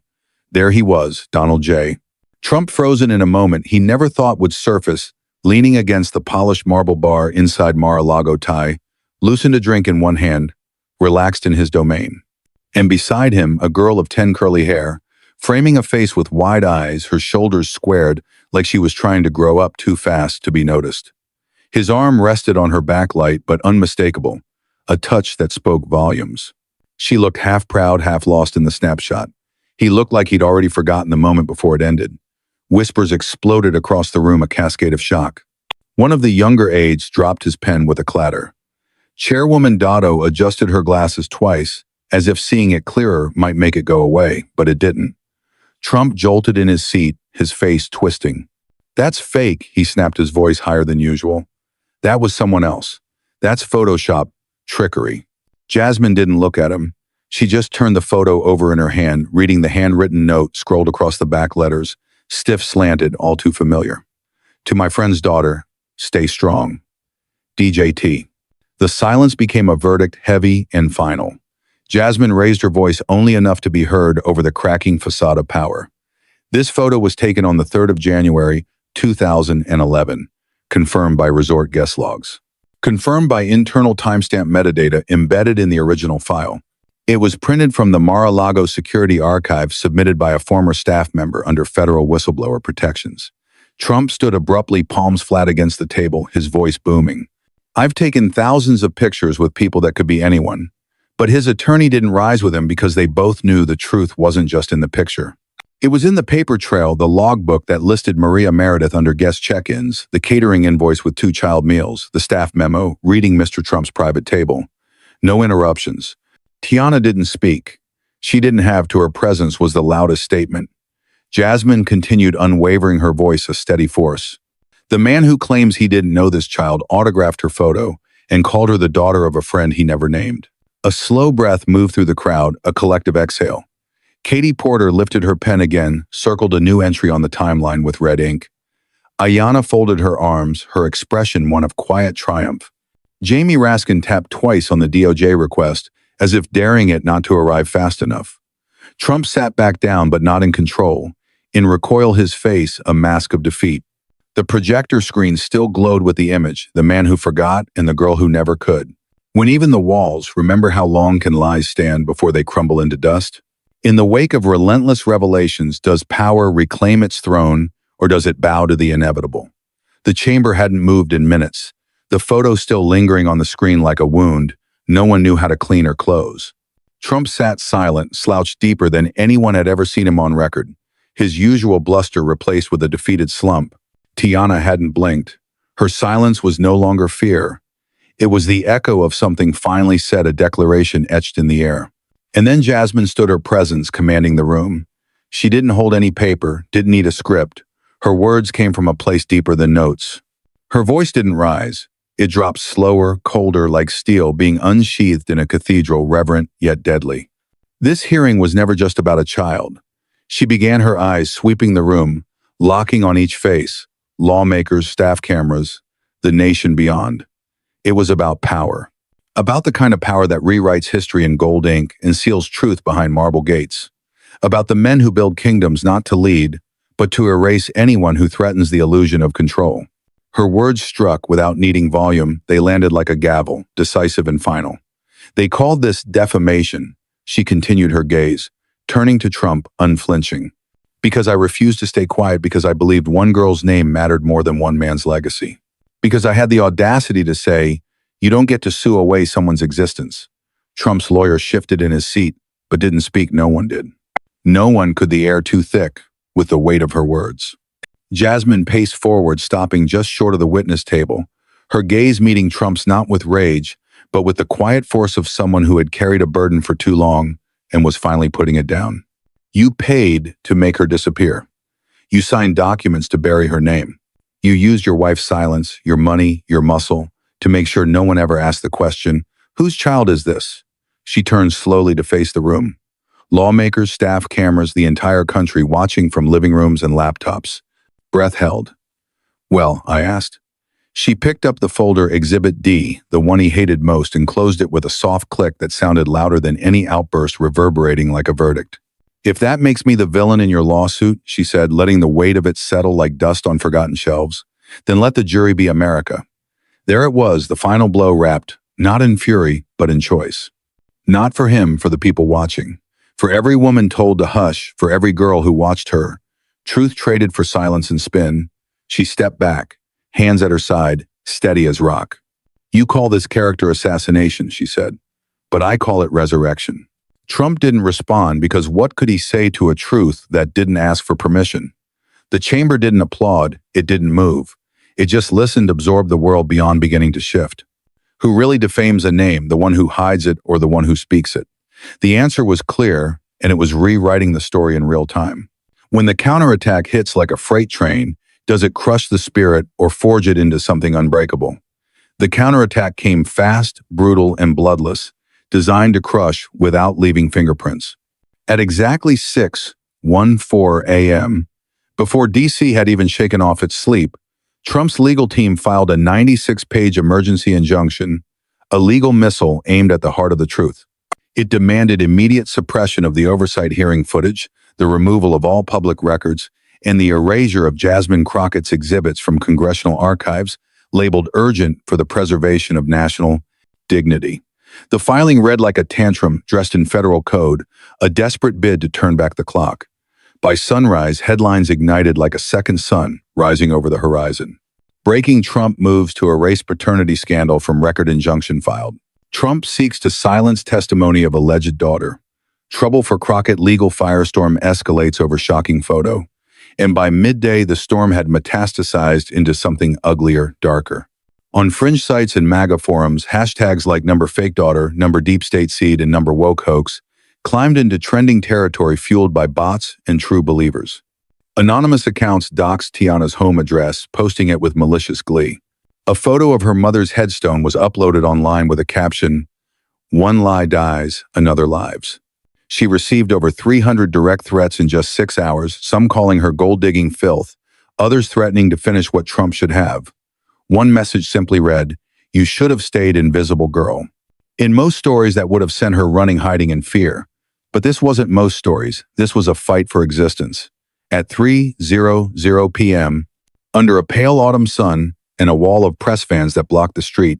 S1: There he was, Donald J. Trump, frozen in a moment he never thought would surface, leaning against the polished marble bar inside Mar-a-Lago Thai, loosened a drink in one hand, relaxed in his domain. And beside him, a girl of 10 curly hair, framing a face with wide eyes, her shoulders squared like she was trying to grow up too fast to be noticed. His arm rested on her backlight, but unmistakable, a touch that spoke volumes. She looked half proud, half lost in the snapshot. He looked like he'd already forgotten the moment before it ended. Whispers exploded across the room, a cascade of shock. One of the younger aides dropped his pen with a clatter. Chairwoman Dotto adjusted her glasses twice, as if seeing it clearer might make it go away, but it didn't. Trump jolted in his seat, his face twisting. "That's fake," he snapped, his voice higher than usual. "That was someone else. That's Photoshop, trickery." Jasmine didn't look at him. She just turned the photo over in her hand, reading the handwritten note scrolled across the back letters, stiff slanted, all too familiar. "To my friend's daughter, stay strong. DJT." The silence became a verdict, heavy and final. Jasmine raised her voice only enough to be heard over the cracking facade of power. This photo was taken on the 3rd of January, 2011, confirmed by resort guest logs. Confirmed by internal timestamp metadata embedded in the original file. It was printed from the Mar-a-Lago security archive submitted by a former staff member under federal whistleblower protections. Trump stood abruptly, palms flat against the table, his voice booming. "I've taken thousands of pictures with people that could be anyone." But his attorney didn't rise with him because they both knew the truth wasn't just in the picture. It was in the paper trail, the logbook that listed Maria Meredith under guest check-ins, the catering invoice with 2 child meals, the staff memo reading Mr. Trump's private table. No interruptions. Tiana didn't speak. She didn't have to. Her presence was the loudest statement. Jasmine continued, unwavering, her voice a steady force. "The man who claims he didn't know this child autographed her photo and called her the daughter of a friend he never named." A slow breath moved through the crowd, a collective exhale. Katie Porter lifted her pen again, circled a new entry on the timeline with red ink. Ayanna folded her arms, her expression one of quiet triumph. Jamie Raskin tapped twice on the DOJ request, as if daring it not to arrive fast enough. Trump sat back down, but not in control. In recoil, his face a mask of defeat. The projector screen still glowed with the image, the man who forgot and the girl who never could. When even the walls, remember how long can lies stand before they crumble into dust? In the wake of relentless revelations, does power reclaim its throne, or does it bow to the inevitable? The chamber hadn't moved in minutes. The photo still lingering on the screen like a wound. No one knew how to clean or close. Trump sat silent, slouched deeper than anyone had ever seen him on record, his usual bluster replaced with a defeated slump. Tiana hadn't blinked. Her silence was no longer fear. It was the echo of something finally said, a declaration etched in the air. And then Jasmine stood, her presence commanding the room. She didn't hold any paper, didn't need a script. Her words came from a place deeper than notes. Her voice didn't rise. It dropped slower, colder, like steel being unsheathed in a cathedral, reverent yet deadly. This hearing was never just about a child. She began, her eyes sweeping the room, locking on each face, lawmakers, staff cameras, the nation beyond. It was about power. About the kind of power that rewrites history in gold ink and seals truth behind marble gates. About the men who build kingdoms not to lead, but to erase anyone who threatens the illusion of control. Her words struck without needing volume. They landed like a gavel, decisive and final. "They called this defamation," she continued, her gaze, turning to Trump, unflinching. "Because I refused to stay quiet, because I believed one girl's name mattered more than one man's legacy. Because I had the audacity to say, you don't get to sue away someone's existence." Trump's lawyer shifted in his seat, but didn't speak. No one did. No one could, the air too thick with the weight of her words. Jasmine paced forward, stopping just short of the witness table, her gaze meeting Trump's not with rage, but with the quiet force of someone who had carried a burden for too long and was finally putting it down. "You paid to make her disappear. You signed documents to bury her name. You used your wife's silence, your money, your muscle, to make sure no one ever asked the question, whose child is this?" She turned slowly to face the room. Lawmakers, staff, cameras, the entire country watching from living rooms and laptops. Breath held. "Well," I asked. She picked up the folder, Exhibit D, the one he hated most, and closed it with a soft click that sounded louder than any outburst, reverberating like a verdict. "If that makes me the villain in your lawsuit," she said, letting the weight of it settle like dust on forgotten shelves, Then let the jury be America. There it was, the final blow wrapped, not in fury, but in choice. Not for him, for the people watching. For every woman told to hush, for every girl who watched her. Truth traded for silence and spin. She stepped back, hands at her side, steady as rock. You call this character assassination, she said, but I call it resurrection. Trump didn't respond because what could he say to a truth that didn't ask for permission? The chamber didn't applaud, it didn't move. It just listened, absorbed the world beyond beginning to shift. Who really defames a name, the one who hides it or the one who speaks it? The answer was clear, and it was rewriting the story in real time. When the counterattack hits like a freight train, does it crush the spirit or forge it into something unbreakable? The counterattack came fast, brutal, and bloodless, designed to crush without leaving fingerprints. At exactly 6:14 a.m., before D.C. had even shaken off its sleep, Trump's legal team filed a 96-page emergency injunction, a legal missile aimed at the heart of the truth. It demanded immediate suppression of the oversight hearing footage, the removal of all public records, and the erasure of Jasmine Crockett's exhibits from congressional archives, labeled urgent for the preservation of national dignity. The filing read like a tantrum dressed in federal code, a desperate bid to turn back the clock. By sunrise, headlines ignited like a second sun rising over the horizon. Breaking Trump moves to erase paternity scandal from record injunction filed. Trump seeks to silence testimony of alleged daughter. Trouble for Crockett legal firestorm escalates over shocking photo. And by midday, the storm had metastasized into something uglier, darker. On fringe sites and MAGA forums, hashtags like #FakeDaughter, #DeepStateSeed, and #WokeHoax climbed into trending territory fueled by bots and true believers. Anonymous accounts doxed Tiana's home address, posting it with malicious glee. A photo of her mother's headstone was uploaded online with a caption, "One lie dies, another lives." She received over 300 direct threats in just 6 hours, some calling her gold-digging filth, others threatening to finish what Trump should have. One message simply read, "You should have stayed invisible, girl." In most stories, that would have sent her running, hiding in fear. But this wasn't most stories. This was a fight for existence. At 3:00 p.m., under a pale autumn sun and a wall of press fans that blocked the street,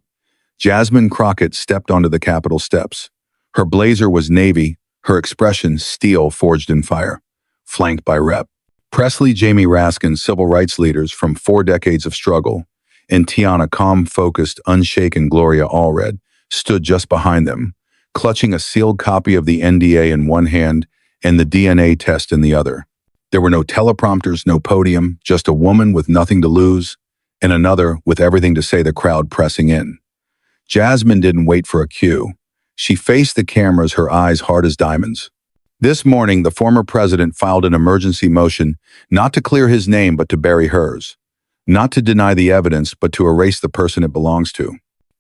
S1: Jasmine Crockett stepped onto the Capitol steps. Her blazer was navy, her expression steel forged in fire, flanked by Rep. Presley Jamie Raskin, civil rights leaders from 4 decades of struggle, and Tiana, calm, focused, unshaken Gloria Allred, stood just behind them, clutching a sealed copy of the NDA in one hand and the DNA test in the other. There were no teleprompters, no podium, just a woman with nothing to lose, and another with everything to say, the crowd pressing in. Jasmine didn't wait for a cue. She faced the cameras, her eyes hard as diamonds. This morning, the former president filed an emergency motion not to clear his name but to bury hers. Not to deny the evidence, but to erase the person it belongs to.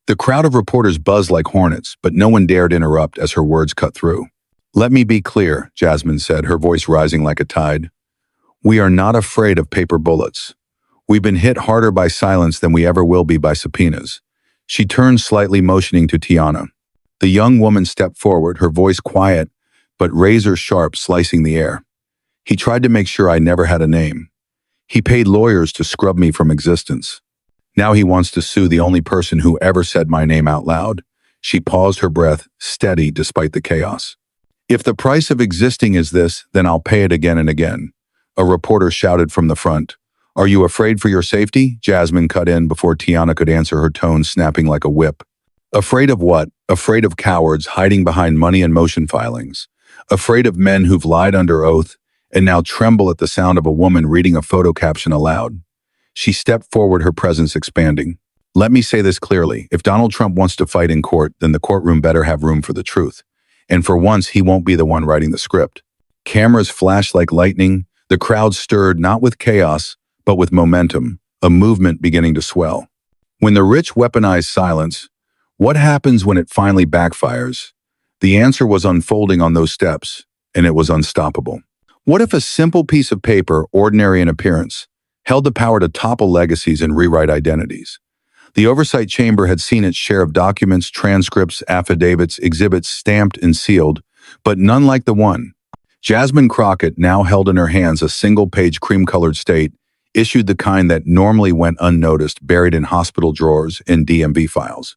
S1: The crowd of reporters buzzed like hornets, but no one dared interrupt as her words cut through. "Let me be clear," Jasmine said, her voice rising like a tide. "We are not afraid of paper bullets. We've been hit harder by silence than we ever will be by subpoenas." She turned slightly, motioning to Tiana. The young woman stepped forward, her voice quiet, but razor-sharp, slicing the air. "He tried to make sure I never had a name. He paid lawyers to scrub me from existence. Now he wants to sue the only person who ever said my name out loud." She paused, her breath steady despite the chaos. "If the price of existing is this, then I'll pay it again and again," a reporter shouted from the front. "Are you afraid for your safety?" Jasmine cut in before Tiana could answer, her tone snapping like a whip. "Afraid of what? Afraid of cowards hiding behind money and motion filings. Afraid of men who've lied under oath and now tremble at the sound of a woman reading a photo caption aloud." She stepped forward, her presence expanding. "Let me say this clearly. If Donald Trump wants to fight in court, then the courtroom better have room for the truth. And for once, he won't be the one writing the script." Cameras flashed like lightning. The crowd stirred, not with chaos, but with momentum, a movement beginning to swell. When the rich weaponize silence, what happens when it finally backfires? The answer was unfolding on those steps, and it was unstoppable. What if a simple piece of paper, ordinary in appearance, held the power to topple legacies and rewrite identities? The oversight chamber had seen its share of documents, transcripts, affidavits, exhibits stamped and sealed, but none like the one. Jasmine Crockett now held in her hands a single-page cream-colored state. issued the kind that normally went unnoticed, buried in hospital drawers and DMV files.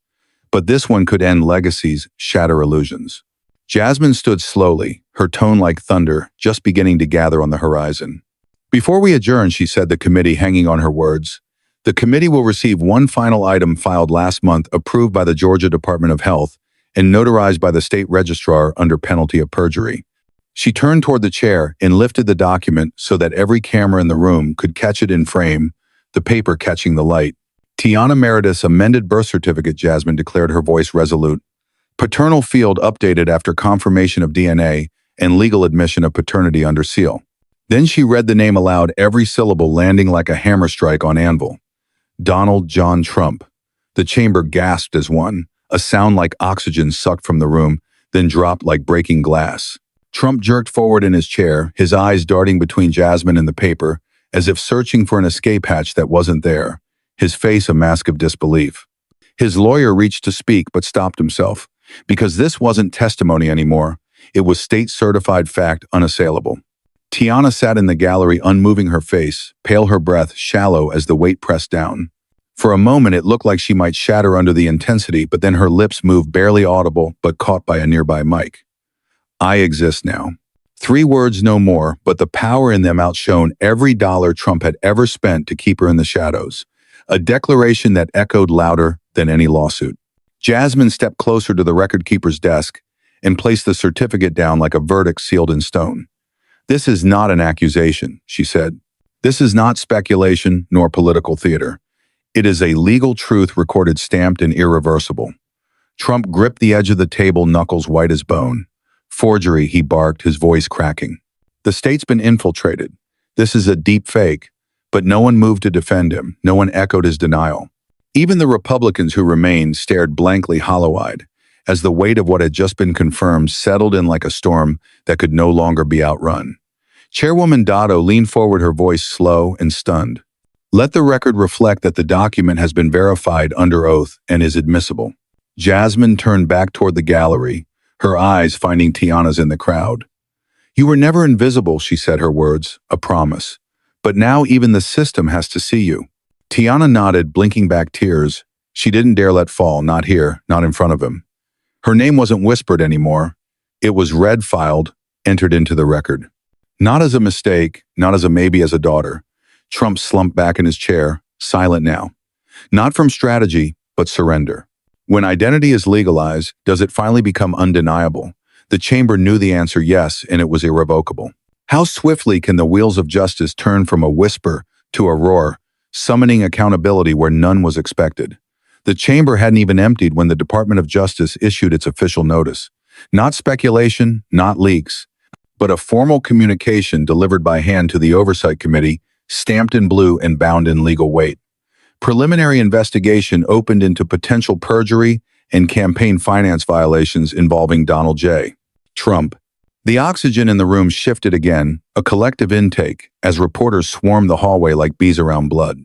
S1: But this one could end legacies, shatter illusions. Jasmine stood slowly, her tone like thunder, just beginning to gather on the horizon. Before we adjourn, she said, the committee hanging on her words, the committee will receive one final item filed last month, approved by the Georgia Department of Health and notarized by the state registrar under penalty of perjury. She turned toward the chair and lifted the document so that every camera in the room could catch it in frame, the paper catching the light. Tiana Meredith's amended birth certificate, Jasmine declared, her voice resolute. Paternal field updated after confirmation of DNA and legal admission of paternity under seal. Then she read the name aloud, every syllable landing like a hammer strike on anvil. Donald John Trump. The chamber gasped as one, a sound like oxygen sucked from the room, then dropped like breaking glass. Trump jerked forward in his chair, his eyes darting between Jasmine and the paper, as if searching for an escape hatch that wasn't there, his face a mask of disbelief. His lawyer reached to speak but stopped himself, because this wasn't testimony anymore. It was state-certified fact, unassailable. Tiana sat in the gallery, unmoving, her face, pale, her breath shallow as the weight pressed down. For a moment it looked like she might shatter under the intensity, but then her lips moved, barely audible but caught by a nearby mic. I exist now. 3 words, no more, but the power in them outshone every dollar Trump had ever spent to keep her in the shadows. A declaration that echoed louder than any lawsuit. Jasmine stepped closer to the record keeper's desk and placed the certificate down like a verdict sealed in stone. This is not an accusation, she said. This is not speculation nor political theater. It is a legal truth recorded, stamped, and irreversible. Trump gripped the edge of the table, knuckles white as bone. Forgery, he barked, his voice cracking. The state's been infiltrated. This is a deep fake. But no one moved to defend him. No one echoed his denial. Even the Republicans who remained stared blankly, hollow-eyed, as the weight of what had just been confirmed settled in like a storm that could no longer be outrun. Chairwoman Dotto leaned forward, her voice slow and stunned. Let the record reflect that the document has been verified under oath and is admissible. Jasmine turned back toward the gallery, her eyes finding Tiana's in the crowd. You were never invisible, she said, her words, a promise. But now even the system has to see you. Tiana nodded, blinking back tears. She didn't dare let fall, not here, not in front of him. Her name wasn't whispered anymore. It was read, filed, entered into the record. Not as a mistake, not as a maybe, as a daughter. Trump slumped back in his chair, silent now. Not from strategy, but surrender. When identity is legalized, does it finally become undeniable? The chamber knew the answer, yes, and it was irrevocable. How swiftly can the wheels of justice turn from a whisper to a roar, summoning accountability where none was expected? The chamber hadn't even emptied when the Department of Justice issued its official notice. Not speculation, not leaks, but a formal communication delivered by hand to the Oversight Committee, stamped in blue and bound in legal weight. Preliminary investigation opened into potential perjury and campaign finance violations involving Donald J. Trump. The oxygen in the room shifted again, a collective intake, as reporters swarmed the hallway like bees around blood.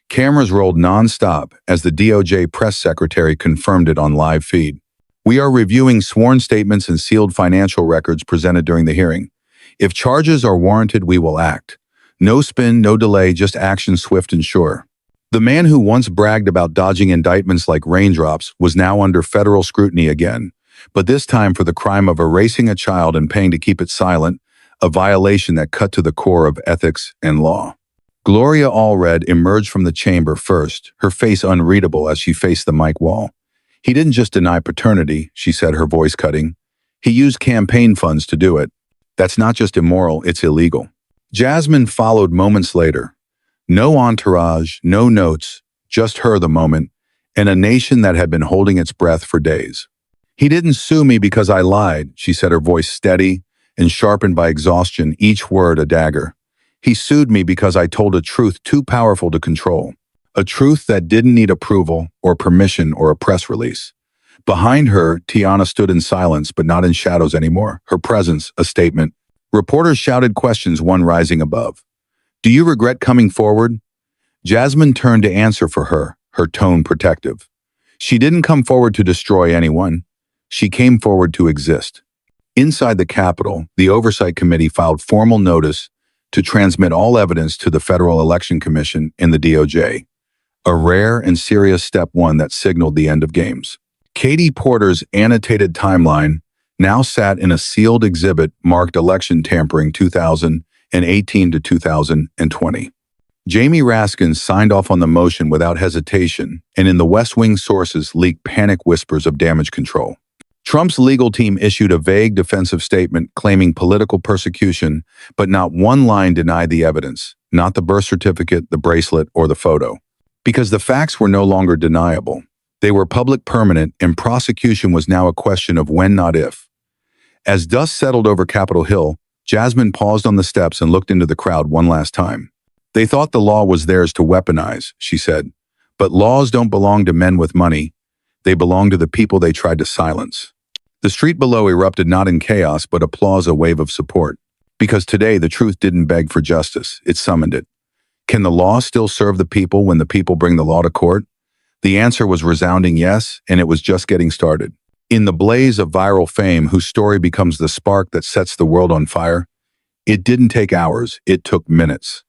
S1: Cameras rolled non-stop as the DOJ press secretary confirmed it on live feed. We are reviewing sworn statements and sealed financial records presented during the hearing. If charges are warranted, we will act. No spin, no delay, just action swift and sure. The man who once bragged about dodging indictments like raindrops was now under federal scrutiny again, but this time for the crime of erasing a child and paying to keep it silent, a violation that cut to the core of ethics and law. Gloria Allred emerged from the chamber first, her face unreadable as she faced the mic wall. He didn't just deny paternity, she said, her voice cutting. He used campaign funds to do it. That's not just immoral, it's illegal. Jasmine followed moments later. No entourage, no notes, just her, the moment, and a nation that had been holding its breath for days. He didn't sue me because I lied, she said, her voice steady and sharpened by exhaustion, each word a dagger. He sued me because I told a truth too powerful to control, a truth that didn't need approval or permission or a press release. Behind her, Tiana stood in silence, but not in shadows anymore, her presence a statement. Reporters shouted questions, one rising above. Do you regret coming forward? Jasmine turned to answer for her, her tone protective. She didn't come forward to destroy anyone. She came forward to exist. Inside the Capitol, the Oversight Committee filed formal notice to transmit all evidence to the Federal Election Commission and the DOJ. A rare and serious step one that signaled the end of games. Katie Porter's annotated timeline now sat in a sealed exhibit marked election tampering 2018 to 2020. Jamie Raskin signed off on the motion without hesitation, and in the West Wing sources leaked panic whispers of damage control. Trump's legal team issued a vague defensive statement claiming political persecution, but not one line denied the evidence, not the birth certificate, the bracelet, or the photo. Because the facts were no longer deniable. They were public permanent, and prosecution was now a question of when, not if. As dust settled over Capitol Hill, Jasmine paused on the steps and looked into the crowd one last time. They thought the law was theirs to weaponize, she said. But laws don't belong to men with money. They belong to the people they tried to silence. The street below erupted not in chaos, but applause, a wave of support. Because today the truth didn't beg for justice, it summoned it. Can the law still serve the people when the people bring the law to court? The answer was resounding yes, and it was just getting started. In the blaze of viral fame whose story becomes the spark that sets the world on fire, it didn't take hours, it took minutes.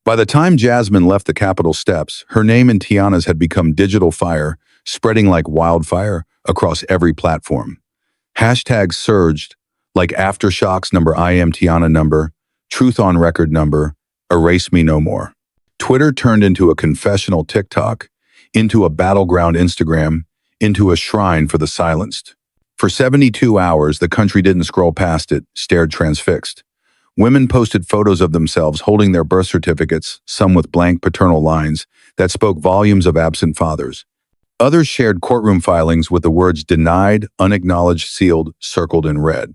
S1: By the time Jasmine left the Capitol steps, her name and Tiana's had become digital fire, spreading like wildfire across every platform. Hashtags surged, like aftershocks number, I am Tiana number, truth on record number, erase me no more. Twitter turned into a confessional TikTok, into a battleground Instagram, into a shrine for the silenced. For 72 hours, the country didn't scroll past it, stared transfixed. Women posted photos of themselves holding their birth certificates, some with blank paternal lines that spoke volumes of absent fathers. Others shared courtroom filings with the words denied, unacknowledged, sealed, circled in red.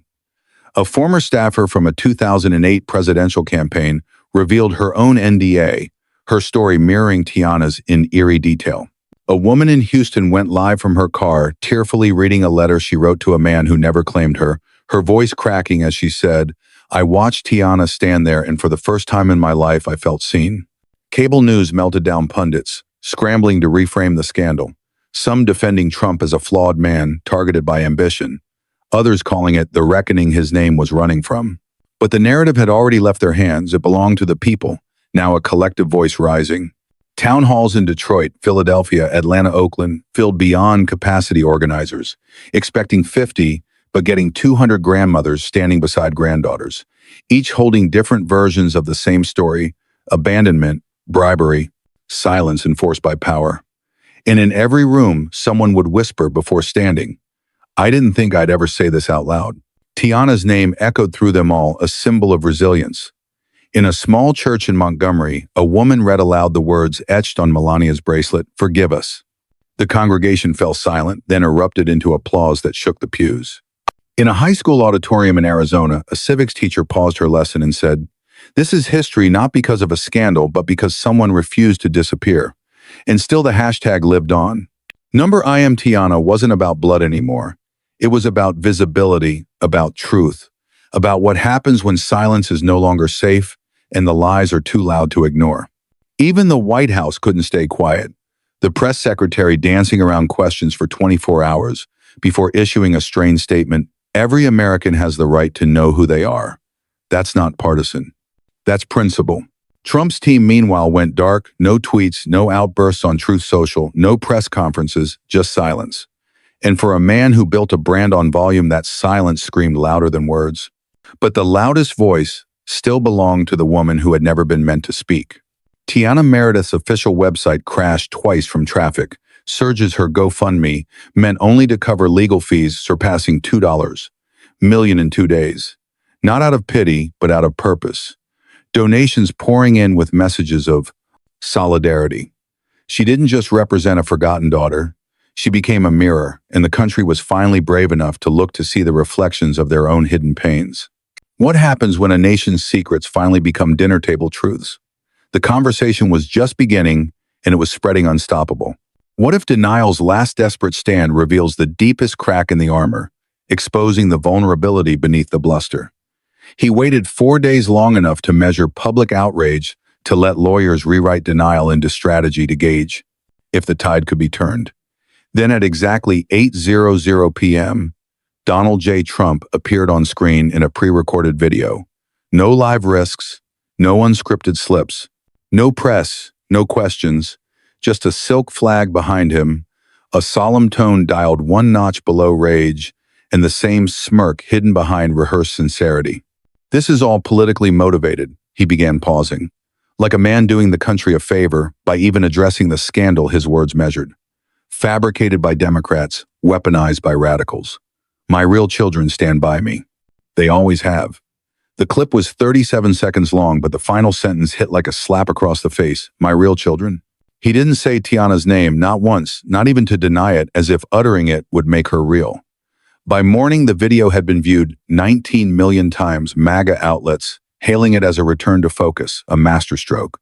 S1: A former staffer from a 2008 presidential campaign revealed her own NDA, her story mirroring Tiana's in eerie detail. A woman in Houston went live from her car, tearfully reading a letter she wrote to a man who never claimed her, her voice cracking as she said, I watched Tiana stand there, and for the first time in my life, I felt seen. Cable news melted down pundits, scrambling to reframe the scandal. Some defending Trump as a flawed man targeted by ambition. Others calling it the reckoning his name was running from. But the narrative had already left their hands. It belonged to the people, now a collective voice rising. Town halls in Detroit, Philadelphia, Atlanta, Oakland filled beyond capacity organizers, expecting 50, but getting 200 grandmothers standing beside granddaughters, each holding different versions of the same story: abandonment, bribery, silence enforced by power. And in every room, someone would whisper before standing, I didn't think I'd ever say this out loud. Tiana's name echoed through them all, a symbol of resilience. In a small church in Montgomery, a woman read aloud the words etched on Melania's bracelet, forgive us. The congregation fell silent, then erupted into applause that shook the pews. In a high school auditorium in Arizona, a civics teacher paused her lesson and said, this is history not because of a scandal, but because someone refused to disappear. And still the hashtag lived on. Number I am Tiana wasn't about blood anymore. It was about visibility, about truth, about what happens when silence is no longer safe and the lies are too loud to ignore. Even the White House couldn't stay quiet. The press secretary dancing around questions for 24 hours before issuing a strained statement, every American has the right to know who they are. That's not partisan. That's principle. Trump's team, meanwhile, went dark. No tweets, no outbursts on Truth Social, no press conferences, just silence. And for a man who built a brand on volume, that silence screamed louder than words. But the loudest voice still belonged to the woman who had never been meant to speak. Tiana Meredith's official website crashed twice from traffic. Surges her GoFundMe, meant only to cover legal fees surpassing $2 million in 2 days. Not out of pity, but out of purpose. Donations pouring in with messages of solidarity. She didn't just represent a forgotten daughter. She became a mirror, and the country was finally brave enough to look to see the reflections of their own hidden pains. What happens when a nation's secrets finally become dinner table truths? The conversation was just beginning, and it was spreading unstoppable. What if denial's last desperate stand reveals the deepest crack in the armor, exposing the vulnerability beneath the bluster? He waited 4 days long enough to measure public outrage, to let lawyers rewrite denial into strategy to gauge if the tide could be turned. Then at exactly 8:00 p.m., Donald J. Trump appeared on screen in a pre-recorded video. No live risks, No unscripted slips. No press, no questions. Just a silk flag behind him, a solemn tone dialed one notch below rage, and the same smirk hidden behind rehearsed sincerity. This is all politically motivated, he began pausing. Like a man doing the country a favor by even addressing the scandal his words measured. Fabricated by Democrats, weaponized by radicals. My real children stand by me. They always have. The clip was 37 seconds long, but the final sentence hit like a slap across the face. My real children? He didn't say Tiana's name, not once, not even to deny it, as if uttering it would make her real. By morning, the video had been viewed 19 million times, MAGA outlets hailing it as a return to focus, a masterstroke.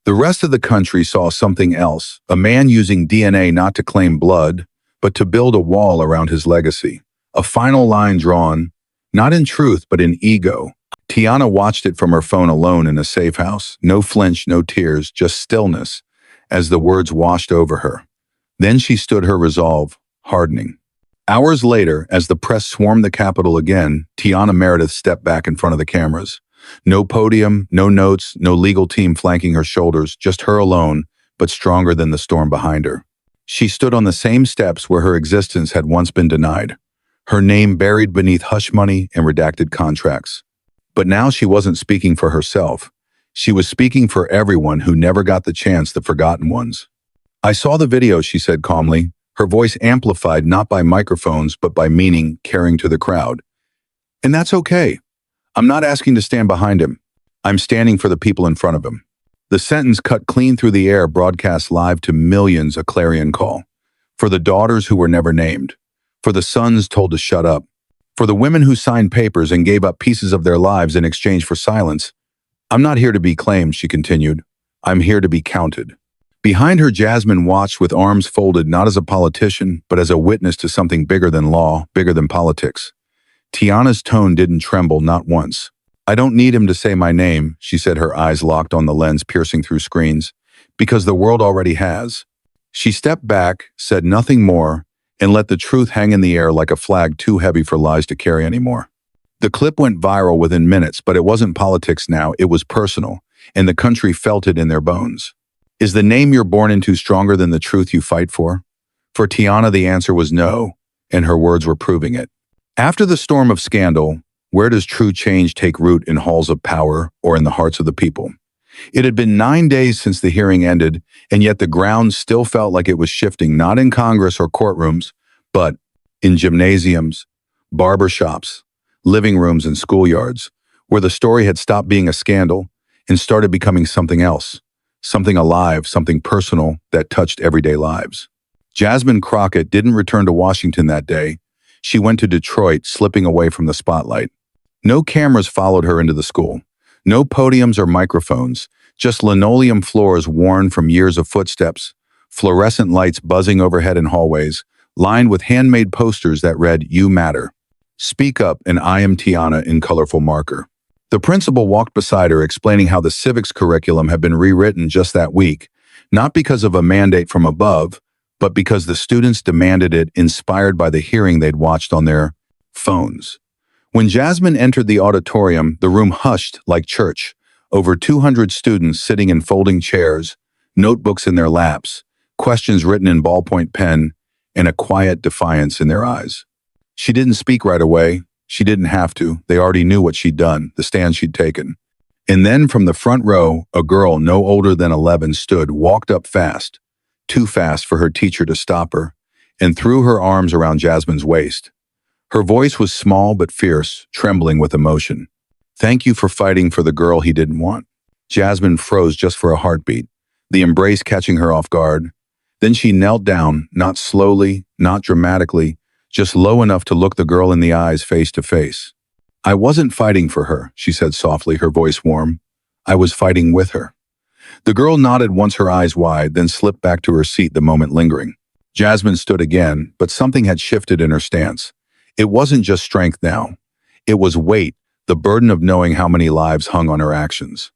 S1: The rest of the country saw something else, a man using DNA not to claim blood, but to build a wall around his legacy. A final line drawn, not in truth, but in ego. Tiana watched it from her phone alone in a safe house. No flinch, no tears, just stillness, as the words washed over her. Then she stood her resolve, hardening. Hours later, as the press swarmed the Capitol again, Tiana Meredith stepped back in front of the cameras. No podium, no notes, no legal team flanking her shoulders, just her alone, but stronger than the storm behind her. She stood on the same steps where her existence had once been denied, her name buried beneath hush money and redacted contracts. But now she wasn't speaking for herself. She was speaking for everyone who never got the chance, the forgotten ones. I saw the video, she said calmly, her voice amplified not by microphones but by meaning carrying to the crowd. And that's okay. I'm not asking to stand behind him. I'm standing for the people in front of him. The sentence cut clean through the air, broadcast live to millions, a clarion call. For the daughters who were never named. For the sons told to shut up. For the women who signed papers and gave up pieces of their lives in exchange for silence. I'm not here to be claimed, she continued. I'm here to be counted. Behind her, Jasmine watched with arms folded, not as a politician, but as a witness to something bigger than law, bigger than politics. Tiana's tone didn't tremble, not once. I don't need him to say my name, she said, her eyes locked on the lens piercing through screens, because the world already has. She stepped back, said nothing more, and let the truth hang in the air like a flag too heavy for lies to carry anymore. The clip went viral within minutes, but it wasn't politics now, it was personal, and the country felt it in their bones. Is the name you're born into stronger than the truth you fight for? For Tiana, the answer was no, and her words were proving it. After the storm of scandal, where does true change take root, in halls of power or in the hearts of the people? It had been 9 days since the hearing ended, and yet the ground still felt like it was shifting, not in Congress or courtrooms, but in gymnasiums, barbershops, living rooms, and schoolyards, where the story had stopped being a scandal and started becoming something else, something alive, something personal that touched everyday lives. Jasmine Crockett didn't return to Washington that day. She went to Detroit, slipping away from the spotlight. No cameras followed her into the school. No podiums or microphones, just linoleum floors worn from years of footsteps, fluorescent lights buzzing overhead in hallways, lined with handmade posters that read, "You matter. Speak up," and "I am Tiana" in colorful marker. The principal walked beside her, explaining how the civics curriculum had been rewritten just that week, not because of a mandate from above, but because the students demanded it, inspired by the hearing they'd watched on their phones. When Jasmine entered the auditorium, the room hushed like church. Over 200 students sitting in folding chairs, notebooks in their laps, questions written in ballpoint pen, and a quiet defiance in their eyes. She didn't speak right away. She didn't have to. They already knew what she'd done, the stand she'd taken. And then from the front row, a girl no older than 11 walked up fast, too fast for her teacher to stop her, and threw her arms around Jasmine's waist. Her voice was small but fierce, trembling with emotion. "Thank you for fighting for the girl he didn't want." Jasmine froze just for a heartbeat, the embrace catching her off guard. Then she knelt down, not slowly, not dramatically, just low enough to look the girl in the eyes face to face. "I wasn't fighting for her," she said softly, her voice warm. "I was fighting with her." The girl nodded once, her eyes wide, then slipped back to her seat, the moment lingering. Jasmine stood again, but something had shifted in her stance. It wasn't just strength now. It was weight, the burden of knowing how many lives hung on her actions.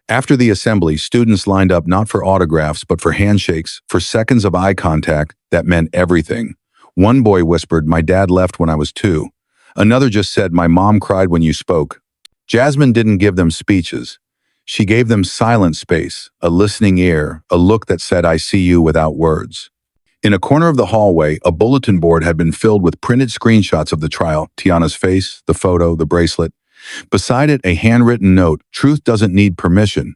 S1: After the assembly, students lined up not for autographs, but for handshakes, for seconds of eye contact that meant everything. One boy whispered, "My dad left when I was 2. Another just said, "My mom cried when you spoke." Jasmine didn't give them speeches. She gave them silent space, a listening ear, a look that said, "I see you," without words. In a corner of the hallway, a bulletin board had been filled with printed screenshots of the trial, Tiana's face, the photo, the bracelet. Beside it, a handwritten note, "Truth doesn't need permission."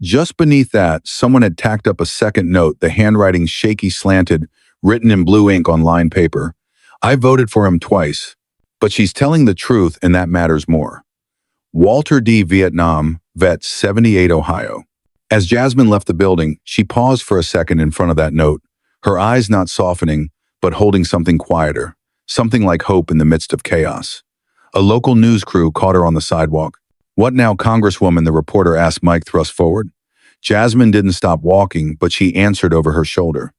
S1: Just beneath that, someone had tacked up a second note, the handwriting shaky slanted, written in blue ink on lined paper. "I voted for him twice, but she's telling the truth and that matters more." Walter D. Vietnam, vet, 78 Ohio. As Jasmine left the building, she paused for a second in front of that note, her eyes not softening, but holding something quieter, something like hope in the midst of chaos. A local news crew caught her on the sidewalk. "What now, Congresswoman?" the reporter asked. Mike thrust forward. Jasmine didn't stop walking, but she answered over her shoulder.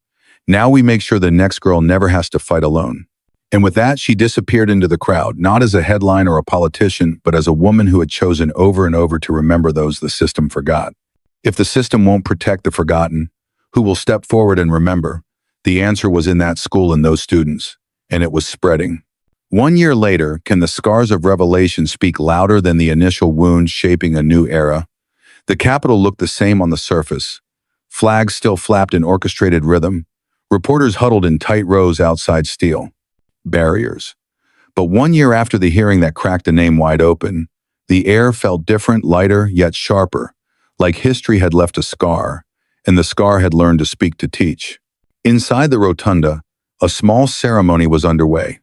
S1: "Now we make sure the next girl never has to fight alone." And with that, she disappeared into the crowd, not as a headline or a politician, but as a woman who had chosen over and over to remember those the system forgot. If the system won't protect the forgotten, who will step forward and remember? The answer was in that school and those students, and it was spreading. 1 year later, can the scars of revelation speak louder than the initial wounds shaping a new era? The Capitol looked the same on the surface. Flags still flapped in orchestrated rhythm. Reporters huddled in tight rows outside steel barriers. But 1 year after the hearing that cracked a name wide open, the air felt different, lighter, yet sharper, like history had left a scar, and the scar had learned to speak, to teach. Inside the rotunda, a small ceremony was underway.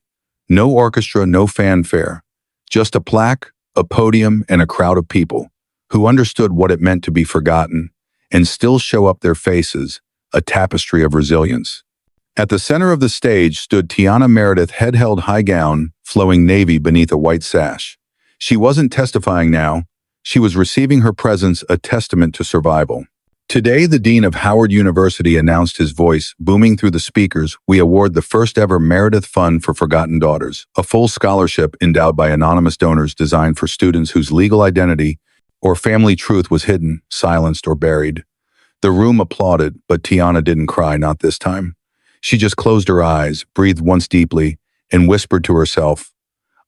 S1: No orchestra, no fanfare, just a plaque, a podium, and a crowd of people who understood what it meant to be forgotten and still show up their faces, a tapestry of resilience. At the center of the stage stood Tiana Meredith, head held high gown, flowing navy beneath a white sash. She wasn't testifying now. She was receiving her presence, a testament to survival. Today, the dean of Howard University announced, his voice booming through the speakers, "We award the first ever Meredith Fund for Forgotten Daughters, a full scholarship endowed by anonymous donors designed for students whose legal identity or family truth was hidden, silenced, or buried." The room applauded, but Tiana didn't cry, not this time. She just closed her eyes, breathed once deeply, and whispered to herself,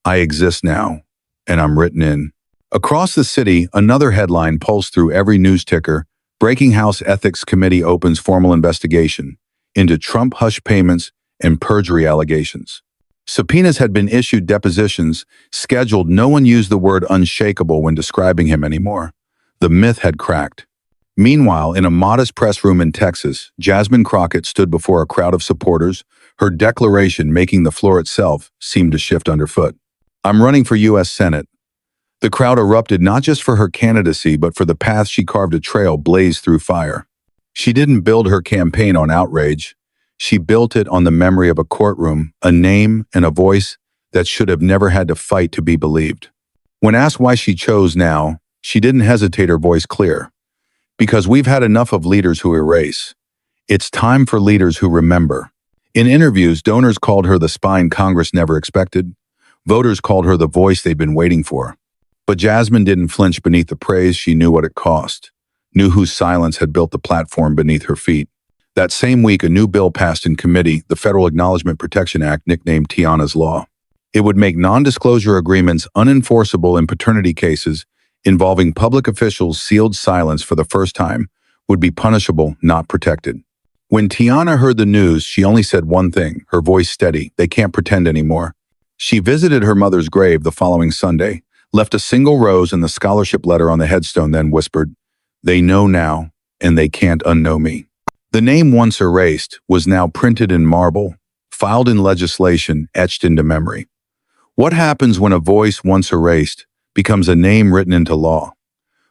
S1: "I exist now, and I'm written in." Across the city, another headline pulsed through every news ticker: Breaking House Ethics Committee opens formal investigation into Trump hush payments and perjury allegations. Subpoenas had been issued, depositions scheduled. No one used the word unshakable when describing him anymore. The myth had cracked. Meanwhile, in a modest press room in Texas, Jasmine Crockett stood before a crowd of supporters, her declaration making the floor itself seem to shift underfoot. "I'm running for U.S. Senate." The crowd erupted, not just for her candidacy, but for the path she carved, a trail blazed through fire. She didn't build her campaign on outrage. She built it on the memory of a courtroom, a name, and a voice that should have never had to fight to be believed. When asked why she chose now, she didn't hesitate, her voice clear. "Because we've had enough of leaders who erase. It's time for leaders who remember." In interviews, donors called her the spine Congress never expected. Voters called her the voice they'd been waiting for. But Jasmine didn't flinch beneath the praise. She knew what it cost, knew whose silence had built the platform beneath her feet. That same week, a new bill passed in committee, the Federal Acknowledgement Protection Act, nicknamed Tiana's Law. It would make non-disclosure agreements unenforceable in paternity cases involving public officials. Sealed silence for the first time would be punishable, not protected. When Tiana heard the news, she only said one thing, her voice steady: "They can't pretend anymore." She visited her mother's grave the following Sunday, left a single rose and the scholarship letter on the headstone, then whispered, "They know now, and they can't unknow me." The name once erased was now printed in marble, filed in legislation, etched into memory. What happens when a voice once erased becomes a name written into law?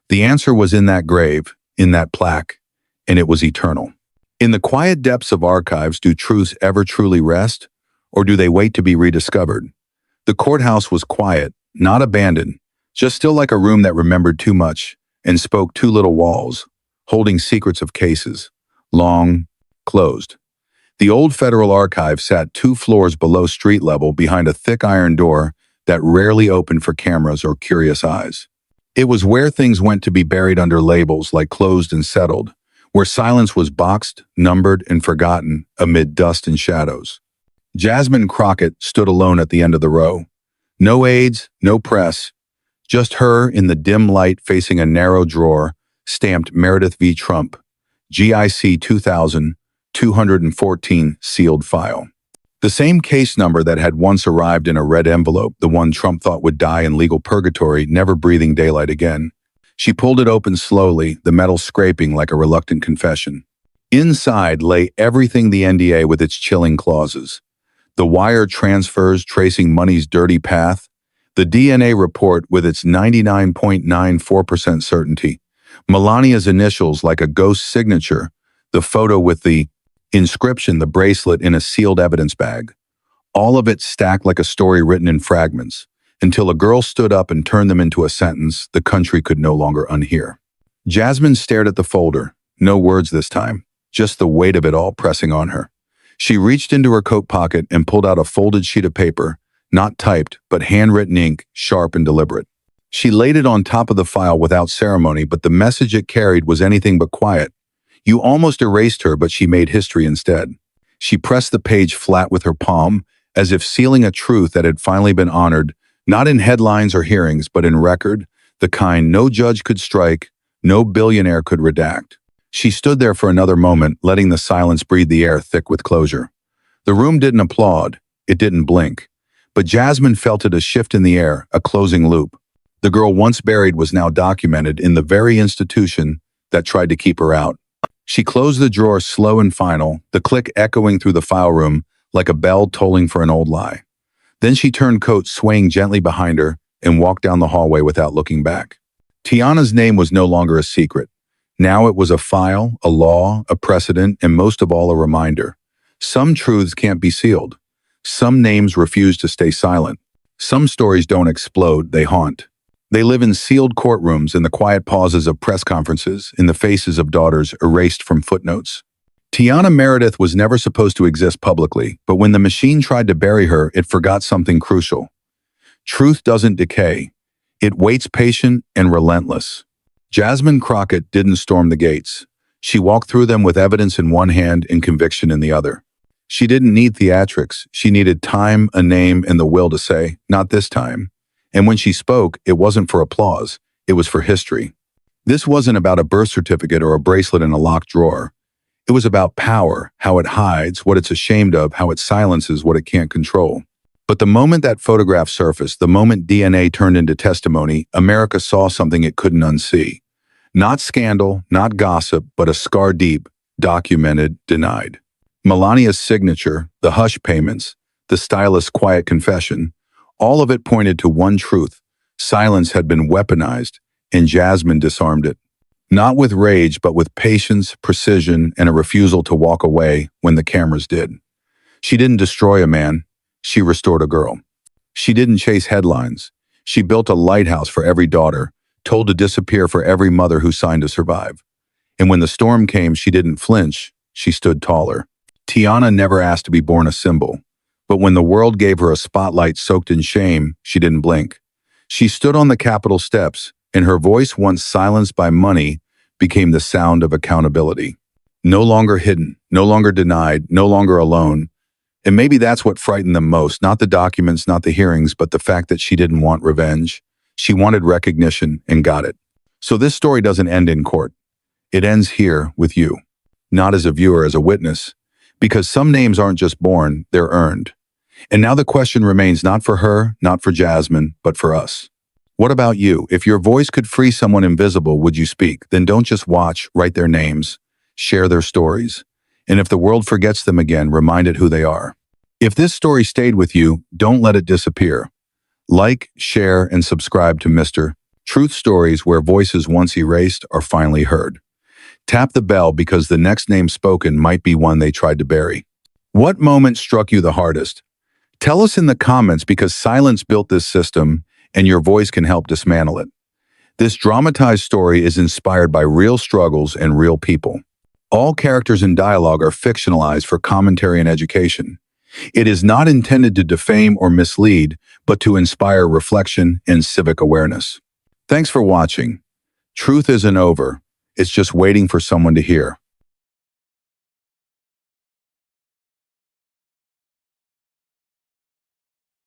S1: The answer was in that grave, in that plaque, and it was eternal. In the quiet depths of archives, do truths ever truly rest, or do they wait to be rediscovered? The courthouse was quiet, not abandoned, just still, like a room that remembered too much and spoke too little. Walls, holding secrets of cases, long, closed. The old Federal Archive sat 2 floors below street level, behind a thick iron door that rarely opened for cameras or curious eyes. It was where things went to be buried under labels like closed and settled, where silence was boxed, numbered, and forgotten amid dust and shadows. Jasmine Crockett stood alone at the end of the row. No aides, no press, just her in the dim light, facing a narrow drawer stamped Meredith v. Trump, GIC 2214 sealed file. The same case number that had once arrived in a red envelope, the one Trump thought would die in legal purgatory, never breathing daylight again. She pulled it open slowly, the metal scraping like a reluctant confession. Inside lay everything the NDA with its chilling clauses. The wire transfers tracing money's dirty path, the DNA report with its 99.94% certainty, Melania's initials like a ghost signature, the photo with the inscription, the bracelet in a sealed evidence bag. All of it stacked like a story written in fragments, until a girl stood up and turned them into a sentence the country could no longer unhear. Jasmine stared at the folder, no words this time, just the weight of it all pressing on her. She reached into her coat pocket and pulled out a folded sheet of paper, not typed, but handwritten ink, sharp and deliberate. She laid it on top of the file without ceremony, but the message it carried was anything but quiet. You almost erased her, but she made history instead. She pressed the page flat with her palm, as if sealing a truth that had finally been honored, not in headlines or hearings, but in record, the kind no judge could strike, no billionaire could redact. She stood there for another moment, letting the silence breathe the air thick with closure. The room didn't applaud, it didn't blink. But Jasmine felt it, a shift in the air, a closing loop. The girl once buried was now documented in the very institution that tried to keep her out. She closed the drawer slow and final, the click echoing through the file room like a bell tolling for an old lie. Then she turned coat swaying gently behind her and walked down the hallway without looking back. Tiana's name was no longer a secret. Now it was a file, a law, a precedent, and most of all a reminder. Some truths can't be sealed. Some names refuse to stay silent. Some stories don't explode, they haunt. They live in sealed courtrooms, in the quiet pauses of press conferences, in the faces of daughters erased from footnotes. Tiana Meredith was never supposed to exist publicly, but when the machine tried to bury her, it forgot something crucial. Truth doesn't decay. It waits patient and relentless. Jasmine Crockett didn't storm the gates. She walked through them with evidence in one hand and conviction in the other. She didn't need theatrics. She needed time, a name, and the will to say, not this time. And when she spoke, it wasn't for applause. It was for history. This wasn't about a birth certificate or a bracelet in a locked drawer. It was about power, how it hides, what it's ashamed of, how it silences what it can't control. But the moment that photograph surfaced, the moment DNA turned into testimony, America saw something it couldn't unsee. Not scandal, not gossip, but a scar deep, documented, denied. Melania's signature, the hush payments, the stylist's quiet confession, all of it pointed to one truth. Silence had been weaponized, and Jasmine disarmed it. Not with rage, but with patience, precision, and a refusal to walk away when the cameras did. She didn't destroy a man. She restored a girl. She didn't chase headlines. She built a lighthouse for every daughter, told to disappear for every mother who signed to survive. And when the storm came, she didn't flinch. She stood taller. Tiana never asked to be born a symbol. But when the world gave her a spotlight soaked in shame, she didn't blink. She stood on the Capitol steps, and her voice, once silenced by money, became the sound of accountability. No longer hidden, no longer denied, no longer alone. And maybe that's what frightened them most, not the documents, not the hearings, but the fact that she didn't want revenge. She wanted recognition and got it. So this story doesn't end in court. It ends here with you. Not as a viewer, as a witness. Because some names aren't just born, they're earned. And now the question remains, not for her, not for Jasmine, but for us. What about you? If your voice could free someone invisible, would you speak? Then don't just watch, write their names, share their stories. And if the world forgets them again, remind it who they are. If this story stayed with you, don't let it disappear. Like, share, and subscribe to Mr. Truth Stories, where voices once erased are finally heard. Tap the bell, because the next name spoken might be one they tried to bury. What moment struck you the hardest? Tell us in the comments, because silence built this system, and your voice can help dismantle it. This dramatized story is inspired by real struggles and real people. All characters and dialogue are fictionalized for commentary and education. It is not intended to defame or mislead, but to inspire reflection and civic awareness. Thanks for watching. Truth isn't over. It's just waiting for someone to hear.